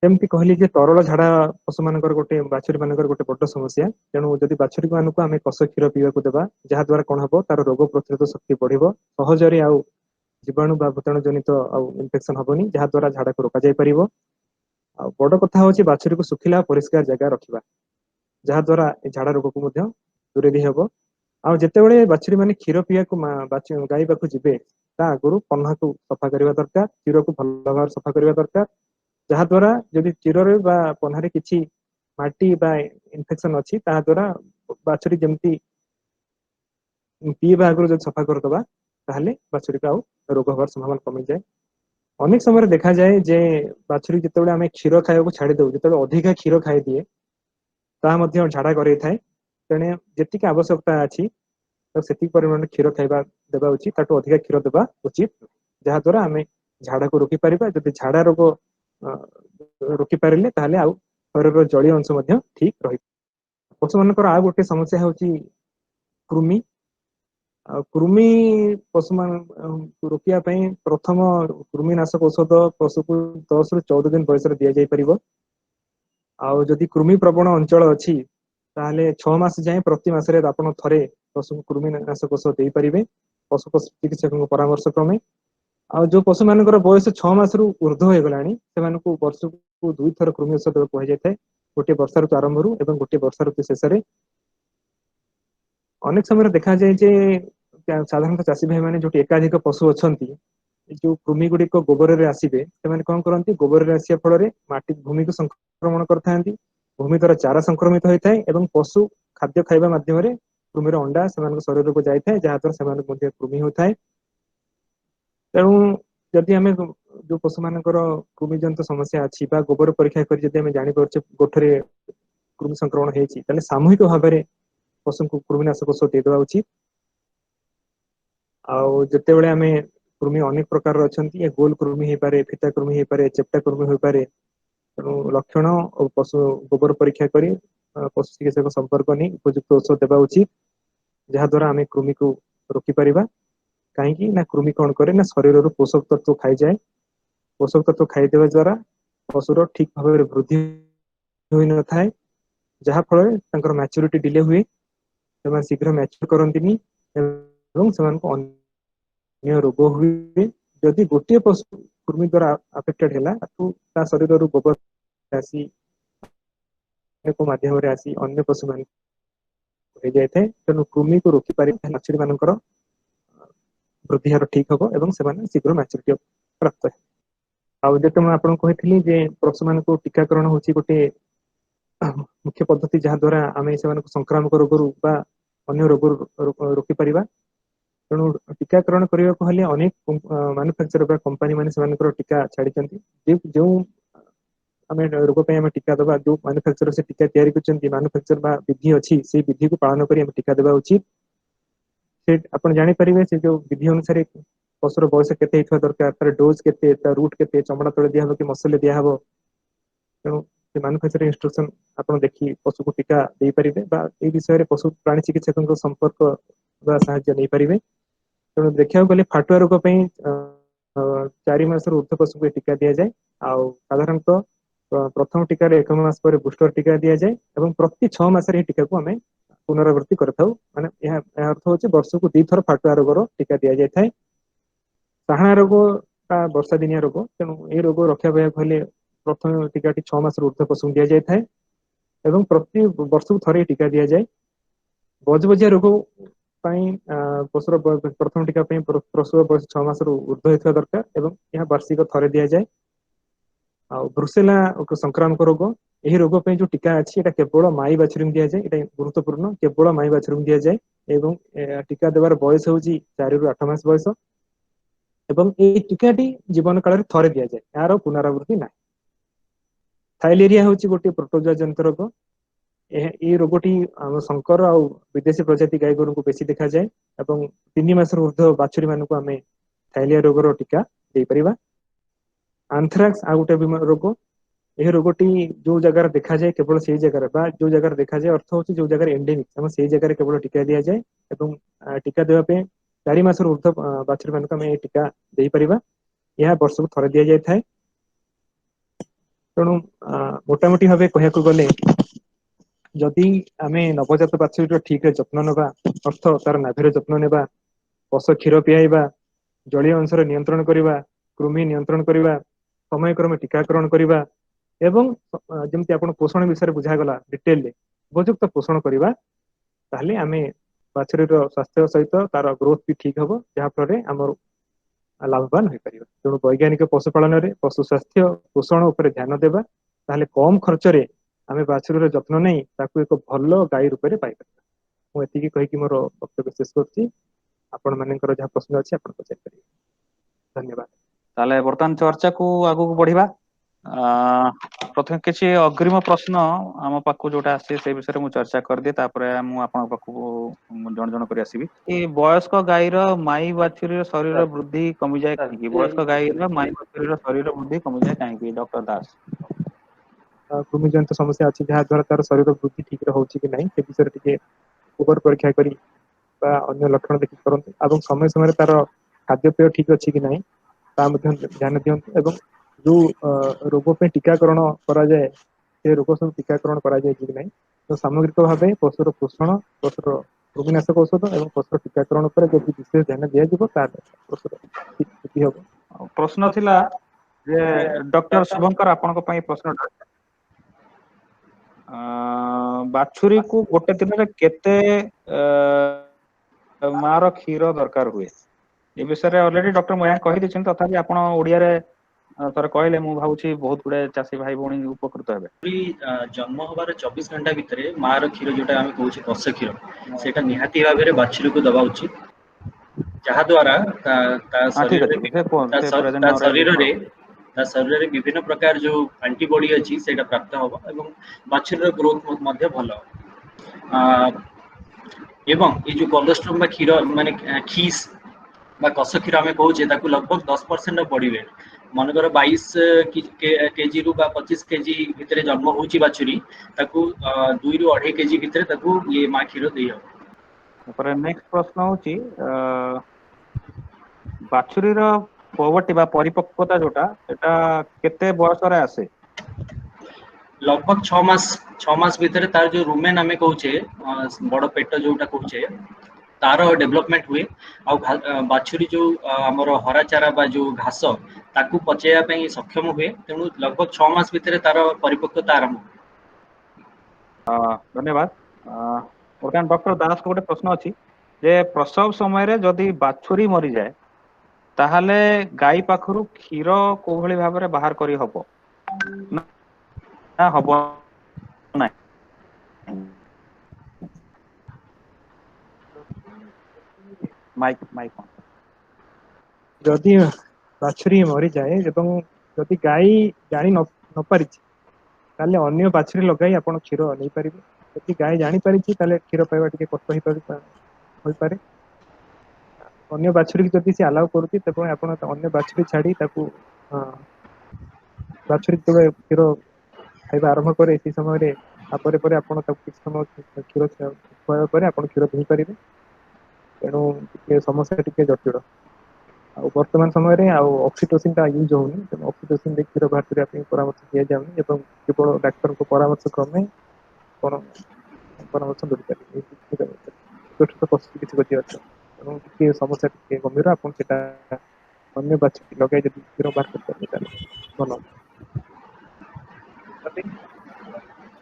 ଯେମିତି କହିଲି ଯେ ତରଳ ଝାଡା ପଶୁ ମାନଙ୍କର ବାଛୁରୀ ମାନଙ୍କର ଗୋଟେ ବଡ ସମସ୍ୟା। ତେଣୁ ଯଦି ବାଛୁରୀ ମାନଙ୍କୁ ଆମେ କଷ କ୍ଷୀର ପିଇବାକୁ ଦେବା, ଯାହା ଦ୍ୱାରା କଣ ହବ, ତାର ରୋଗ ପ୍ରତିରୋଧ ଶକ୍ତି ବଢିବ, ସହଜରେ ଆଉ ଜୀବାଣୁ ବା ଭୂତାଣୁ ଜନିତ ଆଉ ଇନଫେକ୍ସନ ହବନି, ଯାହା ଦ୍ୱାରା ଝାଡାକୁ ରୋକାଯାଇ ପାରିବ। ଆଉ ବଡ କଥା ହଉଛି ବାଛୁରୀକୁ ଶୁଖିଲା ପରିଷ୍କାର ଜାଗା ରଖିବା, ଯାହା ଦ୍ୱାରା ଏ ଝାଡା ରୋଗକୁ ମଧ୍ୟ ଦୂରେଇ ଦେଇ ହବ। ଆଉ ଯେତେବେଳେ ବାଛୁରୀ ମାନେ କ୍ଷୀର ପିଇବାକୁ ଗାଈ ପାଖକୁ ଯିବେ, ତା ଆଗରୁ ପହ୍ନାକୁ ସଫା କରିବା ଦରକାର, କ୍ଷୀରକୁ ଭଲ ଭାବରେ ସଫା କରିବା ଦରକାର, ଯାହା ଦ୍ୱାରା ଯଦି କ୍ଷୀରରେ ବା ପହ୍ନାରେ କିଛି ମାଟି ବା ଇନଫେକ୍ସନ ଅଛି, ତାହା ଦ୍ୱାରା ବାଛୁରୀ ଯେମିତି ପିଇବା ଆଗରୁ ଯଦି ସଫା କରିଦବା, ତାହେଲେ ବାଛୁରୀକୁ ଆଉ ରୋଗ ହବାର ସମ୍ଭାବନା କମିଯାଏ। ଅନେକ ସମୟରେ ଦେଖାଯାଏ ଯେ ବାଛୁରୀ ଯେତେବେଳେ ଆମେ କ୍ଷୀର ଖାଇବାକୁ ଛାଡି ଦଉ, ଯେତେବେଳେ ଅଧିକା କ୍ଷୀର ଖାଇଦିଏ, ତାହା ମଧ୍ୟ ଝାଡା କରେଇଥାଏ। ତେଣୁ ଯେତିକି ଆବଶ୍ୟକତା ଅଛି ସେତିକି ପରିମାଣରେ କ୍ଷୀର ଦେବା ଉଚିତ, ତାଠୁ ଅଧିକା କ୍ଷୀର ଦେବା ଉଚିତ, ଯାହା ଦ୍ୱାରା ଆମେ ଝାଡାକୁ ରୋକି ପାରିବା। ଯଦି ଝାଡା ରୋଗ ରୋକି ପାରିଲେ, ତାହେଲେ ଆଉ ଶରୀରର ଜଳୀୟ ଅଂଶ ମଧ୍ୟ ଠିକ ରହିବ। ପଶୁମାନଙ୍କର ଆଉ ଗୋଟେ ସମସ୍ୟା ହଉଛି କୃମି। ଆଉ କୃମି ପଶୁମାନଙ୍କୁ ରୋକିବା ପାଇଁ ପ୍ରଥମ କୃମିନାଶକ ଔଷଧ ପଶୁକୁ 10 ରୁ 14 ଦିନ ବୟସରେ ଦିଆଯାଇ ପାରିବ। ଆଉ ଯଦି କୃମି ପ୍ରବଣ ଅଞ୍ଚଳ ଅଛି, ତାହେଲେ 6 ମାସ ଯାଏଁ ପ୍ରତି ମାସରେ ଆପଣ ଥରେ ପଶୁକୁ କୃମିନାଶକ ଔଷଧ ଦେଇପାରିବେ ପଶୁ ଚିକିତ୍ସକଙ୍କ ପରାମର୍ଶ କ୍ରମେ। ଆଉ ଯୋଉ ପଶୁ ମାନଙ୍କର ବୟସ 6 ମାସରୁ ଉର୍ଦ୍ଧ୍ୱ ହେଇଗଲାଣି, ସେମାନଙ୍କୁ ବର୍ଷକୁ 2 ଥର କୃମି ଔଷଧ ଦେବାକୁ କୁହାଯାଇଥାଏ, ଗୋଟିଏ ବର୍ଷା ଋତୁ ଆରମ୍ଭରୁ ଏବଂ ଗୋଟିଏ ବର୍ଷା ଋତୁ ଶେଷରେ। ଅନେକ ସମୟରେ ଦେଖାଯାଏ ଯେ ସାଧାରଣତଃ ଚାଷୀ ଭାଇ ମାନେ ଯୋଉଠି ଏକାଧିକ ପଶୁ ଅଛନ୍ତି, ଯୋଉ କୃମି ଗୁଡିକ ଗୋବରରେ ଆସିବେ, ସେମାନେ କଣ କରନ୍ତି, ଗୋବରରେ ଆସିବା ଫଳରେ ଭୂମିକୁ ସଂକ୍ରମଣ କରିଥାନ୍ତି, ଭୂମି ଦ୍ୱାରା ଚାରା ସଂକ୍ରମିତ ହୋଇଥାଏ ଏବଂ ପଶୁ ଖାଦ୍ୟ ଖାଇବା ମାଧ୍ୟମରେ କୃମିର ଅଣ୍ଡା ସେମାନଙ୍କ ଶରୀରକୁ ଯାଇଥାଏ, ଯାହା ଦ୍ୱାରା ସେମାନଙ୍କୁ ମଧ୍ୟ କୃମି ହୋଇଥାଏ। ତେଣୁ ଯଦି ଆମେ ଯୋଉ ପଶୁ ମାନଙ୍କର କୃମି ଜନିତ ସମସ୍ୟା ଅଛି ବା ଗୋବର ପରୀକ୍ଷା କରି ଯଦି ଆମେ ଜାଣିପାରୁଛେ ଗୋଠରେ କୃମି ସଂକ୍ରମଣ ହେଇଛି, ତାହେଲେ ସାମୁହିକ ଭାବରେ ପଶୁଙ୍କୁ କୃମିନାଶକ ଔଷଧ ଦେଇଦବା ଉଚିତ। ଆଉ ଯେତେବେଳେ ଆମେ କୃମି ଅନେକ ପ୍ରକାରର ଅଛନ୍ତି, ଗୋଲ କୃମି ହେଇପାରେ, ଫିତା କୃମି ହେଇପାରେ, ଚେପ୍ଟା କୃମି ହୋଇପାରେ। ତେଣୁ ଲକ୍ଷଣ ଓ ପଶୁ ଗୋବର ପରୀକ୍ଷା କରି पशु चिकित्सक संपर्क नहीं उपयुक्त औषध देवा उचित जहाँ द्वारा आम कृमि को रोकी पारिबा कहीं ना कृमि कौन करे ना शरीर पोषक तत्व खाई जाए पोषक तत्व खाईदेवा द्वारा पशुर ठीक भाव में वृद्धि हो न था जहाँ फल मैच्योरिटी डिले हुए से शीघ्र मैच्योर करती रोग हुए जदि गोटे पशु कृमि द्वारा अफेक्टेड है शरीर गोबर आसी माध्यम आसी अन्य पशु मान जाए तेणु कृमि को रोकी पारे मछली मानकर वृद्धि हार ठीक हम और शीघ्र मैच्योरिटी प्राप्त है आते मैं आपको कही पशु मान टीकाकरण हूँ गोटे मुख्य पद्धति जहाँ द्वारा आम से संक्रामक रोग अन्य रोग रोकी पार तेणु टीकाकरण करने को हेले अनेक मैन्युफैक्चर कंपनी मैंने टीका छाड़ी जो आम रोग आम टीका देवा जो मैन्युफैक्चर से टीका तैयारी कर मैन्युफैक्चर विधि अच्छी से विधि को पालन कर टीका देवा उचित से आप जानीपर से जो विधि अनुसार पशुर बयस के दरकार तार डोज के रूट के चमड़ा तले दिहब कि मसल दिहब तेणु से मैन्युफैक्चरिंग इंस्ट्रक्शन आप देखिए पशु को टीका दे पारे विषय पशु प्राणी चिकित्सक संपर्क साहाय्य नहीं पारे तेणु देखा गले फाटुआ रोग 4 मासर ऊर्ध्व पशु को टीका दि जाए साधारणतः प्रथम टीकार 1 मास पर बूस्टर टीका दि जाए और प्रति 6 मासरे टीका को आम पुनरावृत्ति करता माने अर्थ हो वर्ष को 2 थर फाटुआ रोगर टीका दि जाए साहाणा रोग वर्षा दिनिया रोग तेणु ये रोग रक्षा पाइबा प्रथम टीका 6 मास ऊर्ध्व पशु दि जाए और प्रति वर्ष को थे टीका दि जाए बजबजिया रोग पशुर प्रथम टीका प्रसव बयस 6 मास ऊर्ध्व होता दरकार और यह वार्षिक थे दि जाए ब्रुसेला संक्रामक रोग यही रोग पे जो टीका अच्छी केवल माई बाछुरी दि जाए ये गुरुत्वपूर्ण केवल माई बाछुरी दि जाए और टीका देवार बयस हूँ 4 ରୁ 8 मास बयस एवं ये टीकाटी जीवन काल थे दि जाए यार पुनरावृत्ति ना थाइलेरिया हूँ गोटे प्रोटोजोआ जनित रोग ये रोगटी संकर आ विदेशी प्रजाति गाई गोरु को बेसी देखा जाए और 3 मास ऊर्ध्व बाछुरी मानक आम थाइलिया रोगर टीका दे पारिबा आंथ्राक्स आ गोटे रोग यह रोगटी जो जगह देखा जाए केवल से जगह जो जगह देखा जाए अर्थ हूँ जो जगह एंडेमिक से जगह केवल टीका दि जाए और टीका देवाई 4 मास ऊर्ध्व बाछुरी मानक आम टीका दे पारिबा यह वर्ष को थे दि जाए तेणु मोटामोटी भाव कहू गले जदि आम नवजात बाछुरी ठीक जत्न नवा अर्थ तार नाभि जत्न नेबा पश क्षीर पियाइबा जलीय अंश नियंत्रण करवा कृमि नियंत्रण करवा समय क्रमे टीकाकरण करवा एवं जमती आप पोषण विषय बुझागला डिटेल उपयुक्त पोषण करवा ताहले आम बाछुरी स्वास्थ्य सहित तार ग्रोथ भी ठीक हम जहाँफल आम लाभवान हो पार तेणु वैज्ञानिक पशुपालन में पशु स्वास्थ्य पोषण उपर ध्यान देवा ताहले कम खर्च रे आम बाछुरी जत्न नहीं एक भल गाई रूप में पाई मुझे कहीकि मोर वक्तव्य शेष कर प्रश्न अच्छे आप पचार धन्यवाद ताले वर्तमान चर्चा को आगु बढ़िबा प्रथम किसी अग्रिम प्रश्न आम पाखु जोटा आसी से विषय में चर्चा कर दी जन जन कर आसबि वयस्क गाईर माई बाछुरी शरीर वृद्धि कमी जाए कहीं वयस्क गाईर माई बाछुरी शरीर वृद्धि कमी जाए कहीं डॉक्टर दास कृमि जनित समस्या अच्छी जहाँ द्वारा तार शरीर वृद्धि ठीक हो कि नहीं से विषय टी ओवर परीक्षा करी अन्य लक्षण देखी करते समय समय तार खाद्यपेय ठीक अच्छी कि नहीं ध्यान दिंतु एवं जो रोग पे टीकाकरण करा जाए से रोग सब टीकाकरण करा जाए कि नहीं तो सामग्रिक भाव पशुर पोषण पशुर कृमिनाशक औषध और पशुर टीकाकरण पर जब विशेष ध्यान दिज्व पशुर ठीक हम प्रश्न थिला जे डॉक्टर शुभंकर आपन को पई प्रश्न बाछुरी को गोटे दिन रे केते मार क्षीर दरकार हुए ए विषय ऑलरेडी डॉक्टर मया कहि दिछन तथापि आपण ओडिया रे सर कहले मु भाबुची बहुत गुडे चासी भाई भौणी उपकृत हेबे जन्म होबार 24 घंटा भितरे मार क्षीर जोटा आमे कहूची पश क्षीर सेटा निहाती भाबे रे बाछुरी को दबा उचित जहा द्वारा ता शरीर रे विभिन्न प्रकार जो एंटीबॉडी अछि सेटा प्राप्त होबो एवं बाछुरी रो ग्रोथ मध्ये भलो एवं ये जो कोलेस्ट्रॉल बा क्षीर माने खीस बा कस क्षीर आमे कहूचे ताकू लगभग 10% बॉडी वेट मनकर 22 केजी रु 25 केजी भितर जन्म होची बाछुरी ताकू 2 रु 2.5 केजी भितर ताकू ये मां क्षीर देई हो। पर नेक्स्ट प्रश्न होची बाछुरी रो पवर्टी बा परिपक्वता जोटा एटा केते बयस रे आसे? लगभग 6 मास भितर तार जो रुमेन आमे कहूचे बड़ पेट जोटा कहूचे तार डेवलपमेंट हुए आ बाछुरी जो हमर हरा चारा बा जो घास ताकू पचेया पे सक्षम हुए तेणु लगभग 6 मास भितर तार परिपक्वता आरंभ। धन्यवाद। बर्तमान डॉक्टर दास को गोटे प्रश्न अछि जे प्रसव समय रे जदि बाछुरी मरी जाए ताहले गाई पाखरु क्षीर को भली भाबरे बाहर करी हबो ना हबो ना? माइक माइक जदि बाछुरी मरी जाए एवं जदि गाई जानी न पारिछि ताले अन्य बाछुरी लगाई आपण क्षीर नै परिबे। जदि गाई जानी पारिछि ताले क्षीर पाइबा टिके कष्ट होई पारे। अन्य बाछुरी की जदि से अलाउ करूछि तबे आपण अन्य बाछुरी छाड़ी ताकू बाछुरी तबे क्षीर खाइबा आरंभ करे से समय रे आपरे परे आपण ताकू किछ समय क्षीर खुआबा परे आपण क्षीर पी परिबे। तेणु टिके समस्या टिके जटिल। आ वर्तमान समय रे आ ऑक्सीटोसिन ता यूज होनी तेणु ऑक्सीटोसिन दे क्षीर बाहर करिया पे परामर्श दिया जाउनी एवं केवल डाक्टर को परामर्श क्रमे कोन परामर्श दे पारे। छोट पशु चिकित्सक अछि तेणु टिके समस्या टिके गंभीर आपण सेटा अन्य बाछुरी लगाई जदि क्षीर बाहर कर पारे ताले भलो।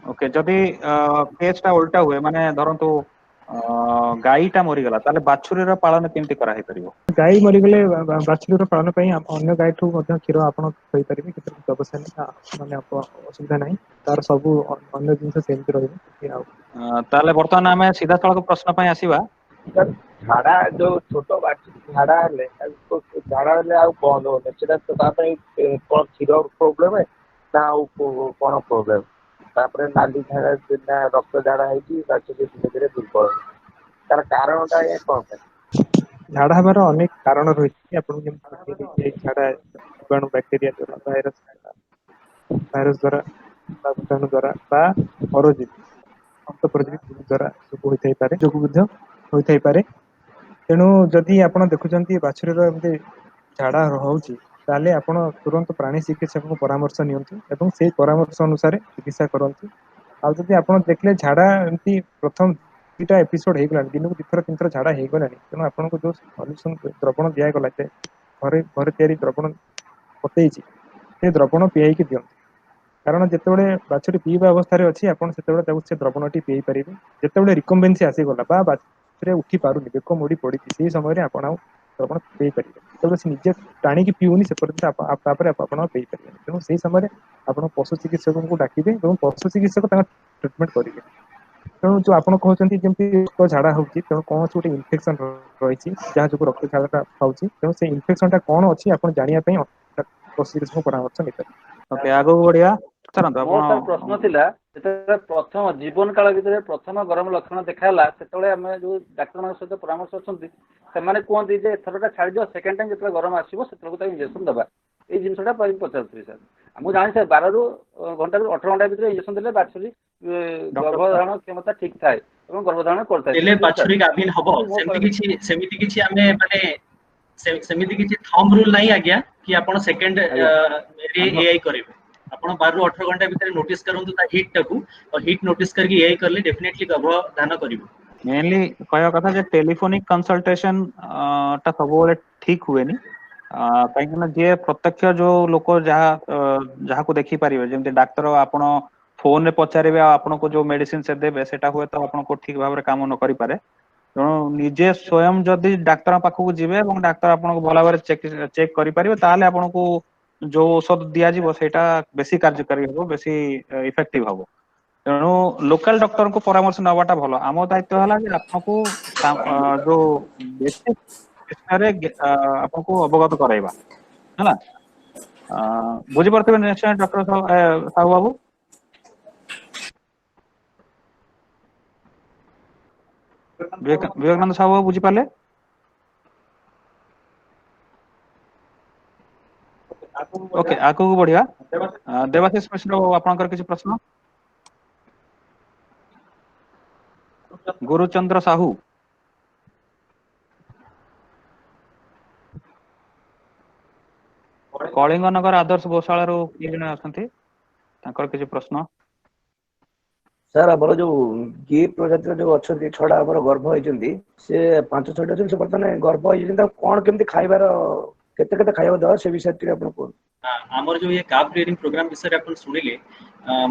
ओके जदि केस टा उल्टा हुए माने धरंतु गाईटा मरी गला ताले बाछुरी रो पालन केमति करा हे परिबो? गाई मरी गले बाछुरी पालन ପାଇଁ अन्य गाई ठू ମଧ୍ୟ କ୍ଷୀର ଆପଣ ପାଇ ପାରିବେ କିଛି ବ୍ୟବसाय ନାହିଁ ମାନେ असुविधा ନାହିଁ तार सब अन्य जिनस सेमति रहइबो ଆଉ ताले वर्तमान आमे सीधा सळक प्रश्न पय आसीबा। झाड़ा जो छोट बाछुरी झाड़ा हेले झाड़ा हेले आ बंद होने सेटा तो ता ପାଇଁ कोन क्षीर प्रॉब्लम है ना कोन प्रॉब्लम तापरे नाली झाड़ा ना रक्त झाड़ा है कि बाछुरी धीरे धीरे दुर्बल तार कारणटा ये कोन है? झाड़ा हमार अनेक कारण रही आपन जेमति झाड़ा जीवाणु बैक्टेरिया द्वारा भाइरस द्वारा भूताणु द्वारा बा परजीवी अंत परजीवी द्वारा जो होई पारे जो विरुद्ध होई पारे। तेणु जदि आपण देखुचंती बाछुरीर एमती झाड़ा होउची ताले आपण तुरंत प्राणी चिकित्सक को परामर्श नियंतु एवं से परामर्श अनुसार चिकित्सा करंतु। आ जदि आपण देखले झाड़ा एमती प्रथम 2टा एपिसोड हे गलानी दिन को 2 थर 3 थर झाड़ा हे गलानी तेणु आपण को जो सॉल्यूशन द्रवण दिया गला घरे घरे तयारी द्रवण पतेइची से द्रवण पियाई के दियंतु। कारण जेतेबेले बाछुरी पीवा अवस्था अच्छी आपण सेतेबेले ताकू से द्रवणटी पीई पारिबे। जेतेबेले रिकम्बेंसी आसी गला बा बाछुरी उठी पारुनी बेक मोड़ी पड़ी से समय आपण आउ द्रवण पीई पारिबे। तेबेले से निजे टाणी की पीउनी से पर्यंत तापर आपण पीई पारिबे। तेणु से समय आपण पशु चिकित्सक को डाकिबे एवं पशु चिकित्सक ताका ट्रीटमेंट करिवे। तेणु जो आपण कहउचंती जेमती झाड़ा होउची तेणु कोन छोटे इन्फेक्शन रहिची जहाँ जो रक्त झाड़ा खाउची तेणु से इन्फेक्शन टा कोन अछि आपण जानिया पई पशु चिकित्सक को परामर्श नै पारे। ओके आगो बढ़िया मोर सर प्रश्न थिला जेते प्रथम जीवन काल भितर प्रथम गरम लक्षण देखाला सेतबेले हम जो डाक्टर मान सहित परामर्श अछंती सेमाने कहंती जे एथरटा छाड़ी दियो सेकंड टाइम जेते गरम आसीबो सेतबेले ताई इंजेक्शन दबा ए जिनसटा परि पचारथि सर हम जानि सर 12 रु घंटा रु 18 घंटा भितर इंजेक्शन देले बाछुरी गर्भधारण क्षमता ठीक थाए एवं गर्भधारण करथाय देले बाछुरी गाभिन हबो सेमिति किछि आमे माने सेमिति किछि थंब रूल नाही आज्ञा कि आपण सेकंड एआई करिवे आपण 12 रु 18 घंटा भितर नोटिस करंतु ता हीट टाकू और हीट नोटिस करके एआई करले डेफिनेटली गर्भधारण करिवो। मेनली कहया कथा जे टेलीफोनिक कंसल्टेशन ता सबोले ठीक हुएनी कहीं जे प्रत्यक्ष जो लोक जहाँ को देखी पारिबे जेमते डाक्टर आपण फोन रे पचारिबे आपण को जो मेडिसिन से देबे सेटा हुए तो आपण को ठीक भाबरे काम न करि पारे। तेणु निजे स्वयं जदि डाक्तर पाखक जिबे এবং डाक्तर आपण को भला भाबरे चेक करि पारिबे ताले आपण को जो औषध दिया जीवो सेटा बेसी कार्यकारी हबो बेसी इफेक्टिव हबो। तेणु लोकल डॉक्टर को परामर्श नवाटा भलो। आम दायित्व हला जे आपको जो बेसिक विषय आपको अवगत कराइबा है बुझी पार्थिबे निश्चय डॉक्टर साहू बाबू। विवेकानंद साहू बाबू बुझी पाले? आपन ओके आगु बढ़िया देवाशीष मिश्र आपनकर किसी प्रश्न गुरुचंद्र साहू कलिंग नगर आदर्श गौशाला किए जने असंती तांकर किसी प्रश्न सर आमर जो गी प्रजातिर जो अच्छा छड़ा आमर गर्भ होती से 5-6टा से बर्तमान गर्भ होती कौन केमती खाइबार केते खाइबा दवा से विषय टिके आपण कोन हमर जो ये काप ब्रीडिंग प्रोग्राम विषय अपन सुनिले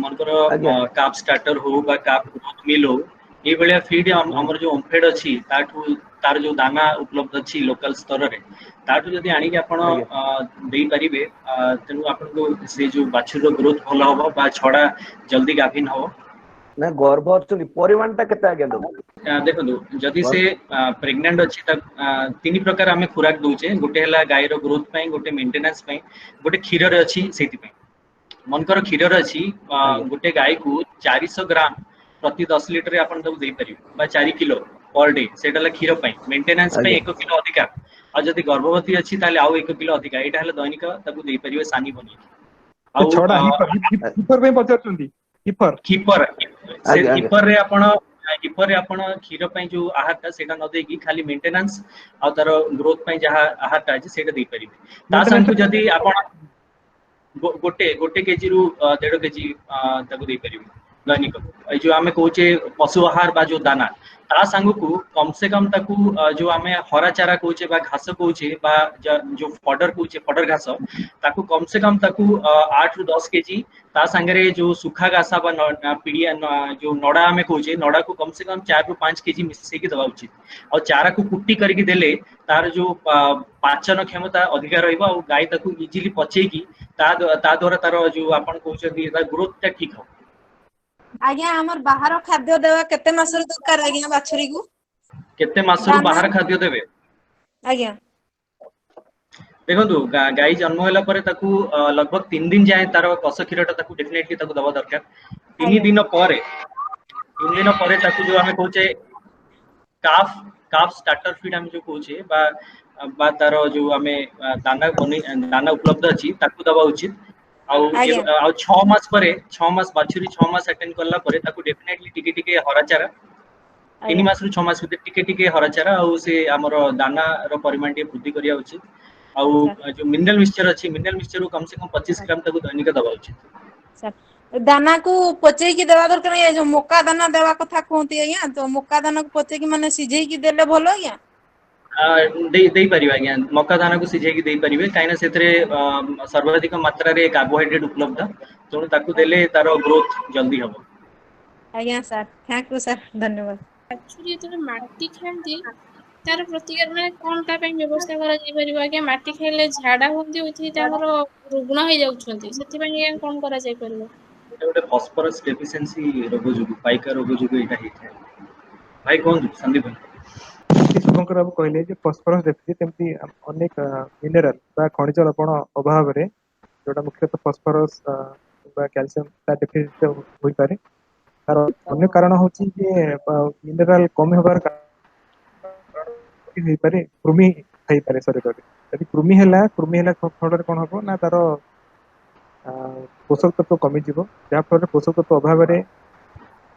मनकर आज्ञा काप स्टार्टर हो बा काप ग्रोथ मिल हो ए बलिया फीड हमर जो ओमफेड अछि ताठू तार जो दाना उपलब्ध अछि लोकल स्तर रे ताठू जदी आनी के आपण देई परिबे तेनु आपण को से जो बाछुर रो ग्रोथ भल होबो बा छड़ा जल्दी गाभिन हो ना गर्भ अछि परिमाणटा केते आज्ञा दो देखो जदि से प्रेग्नेंट अछि त तीन प्रकार आमे खुराक दोचे गोटे हला गाय रो ग्रोथ पई गोटे मेंटेनेंस पई गोटे क्षीर रे अछि सेति पई मनकर क्षीर रे अछि गोटे गाय को 400 ग्राम प्रति 10 लीटर रे आपण दे परिबे बा 4 किलो पर डे सेटला क्षीर पई मेंटेनेंस पई 1 किलो अधिका आ जदि गर्भवती अछि ताले आउ 1 किलो अधिका एटा हला दैनिक ताकू दे परिबे सानी बनी आउ छड़ा हिपर में पचारचंदी हिपर कीपर से आज्ञा कीपर रे आपण क्षीर पई जो आहारटा सेटा न देकी खाली मेंटेनेंस आ तार ग्रोथ पई जहा आहारटा अछि सेटा दे परिबे ता संग जदी आपण गोटे गोटे केजी रु 1.5 केजी ताकू दे परिबे दैनिक ए जो आमे कहूचे पशु आहार बा जो दाना ता संग को कम से कम ताकू जो आमे हरा चारा कहूचे बा घास कहूचे बा जो फडर कहूचे फडर घास ताकू कम से कम ताकू 8 रु 10 केजी ता संगरे जो सुखा घासा बा पीड़िया जो नड़ा आमे कहूचे नड़ा को कम से कम 4 रु 5 केजी मिसई के दवा उचित और चारा को कुट्टी करके देले तार जो पाचन क्षमता अधिक रहइबा और गाय ताकू इजीली पचेकी ता द्वारा तार जो आपण कहउछथि ता ग्रोथ ता ठीक हो आज्ञा हमर बाहर खाद्य देवा केते मासर दरकार आज्ञा बाछुरी को केते मासरु बाहर खाद्य देबे आज्ञा देखो गाय जन्म होला परे ताकू लगभग 3 दिन जाए तार कस क्षीरटा ताकू डेफिनेटली ताकू दवा दरकार 3 दिन परे ताकू जो हमें कहूचे काफ स्टार्टर फीड हम जो कहूचे बा तार जो हमें दाना उपलब्ध अछि ताकू दवा उचित आउ 6 मास बाछुरी 6 मास अटेंड करला परे ताकू डेफिनेटली टिके टिके हरा चारा 3 मास रु 6 मास भीतर टिके टिके हरा चारा आउ से हमर दाना रो परिमाण टे वृद्धि करिया उचित आउ जो मिनरल मिक्सचर अछि मिनरल मिक्सचर को कम से कम 25 ग्राम तक दैनिक दवा उचित सर दाना को पचई की देवा दरकार ये जो मक्का दाना देवा कथा कहते आज्ञा तो मक्का दाना को पचई की माने सिझई की देले भलो आज्ञा दे परिबा आज्ञा मक्का दाना को सिझे की दे परिबे काइना सेतरे सर्वाधिक मात्रा रे कार्बोहाइड्रेट उपलब्ध तो ताकू देले तारो ग्रोथ जल्दी हबो आज्ञा सर थैंक यू सर धन्यवाद एक्चुअली तो माटी खांती तार प्रतिकार माने कोन ता पे व्यवस्था करा जाई परिबा के माटी खाइले झाडा होंदी होती ताकर रुग्ण हो जाउछंती सेति पय के कोन करा जाई परिबा एटा फॉस्फोरस डेफिशिएंसी रोग जुगु पाइका रोग जुगु एटा हिथाय भाई कोन संदीप भाई शुभंकर बाबू कहले जे फॉस्फोरस डेफिसिट एमती अनेक मिनरल बा खनिज लवण अभाव रे जोटा मुख्यतः फॉस्फोरस बा कैल्शियम ता डेफिसिट होई पारे तार अन्य कारण होची जे मिनरल कम होबार होई पारे कृमि होई पारे शरीर रे यदि कृमि हैला फଳରେ कोन हबो ना तार पोषक तत्व कमी जीवो जा फଳରେ पोषक तत्व अभाव रे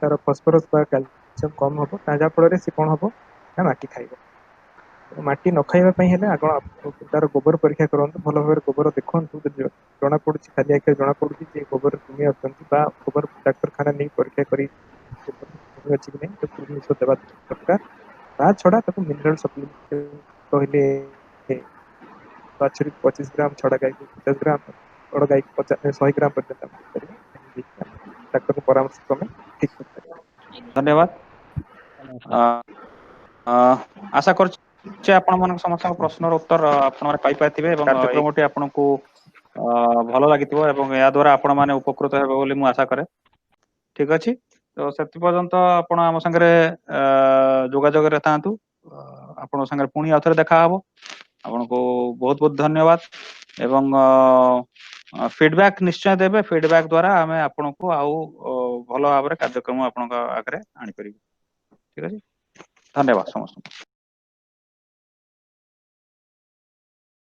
तार फॉस्फोरस बा कैल्शियम कम हबो ता जा फଳରେ से कोन हबो ना माटी खाइबो माटी न खाइबा पई हेले आगो तार गोबर परीक्षा करंतु भल भाबरे गोबर देखंतु जना पडुची खाली आके जना पडुची जे गोबर कृमि अछंती बा गोबर डाक्टर खाना नहीं परीक्षा करी कृमि अछि कि नहीं तो कृमि ଔଷଧ देबा दरकार ता छडा ताको मिनरल सप्लीमेंट कहले बाछुरी 25 ग्राम छडा गाय को 50 ग्राम बड़ गाय को 100 ग्राम पर्यंत डाक्टर को परामर्श क्रमे ठीक कर धन्यवाद आशा कर आपण मन समस्त प्रश्नर उत्तर आपण माने पाई पाथिबे एवं कार्यक्रमटी आपनको भलो लागितबो एवं या द्वारा आपण माने उपकृत हेबे बोली मु आशा करे ठीक अछि तो सेति पर्यंत आपण हम संगे जोगाजोग रे थांतु आपण संगे पुणी आथरे देखा हबो आपनको बहुत बहुत धन्यवाद एवं फीडबैक निश्चय देबे फीडबैक द्वारा हमें आपनको आउ भलो भाबरे कार्यक्रम आपनका आगरे आनी परिबे ठीक अछि धन्यवाद समस्त।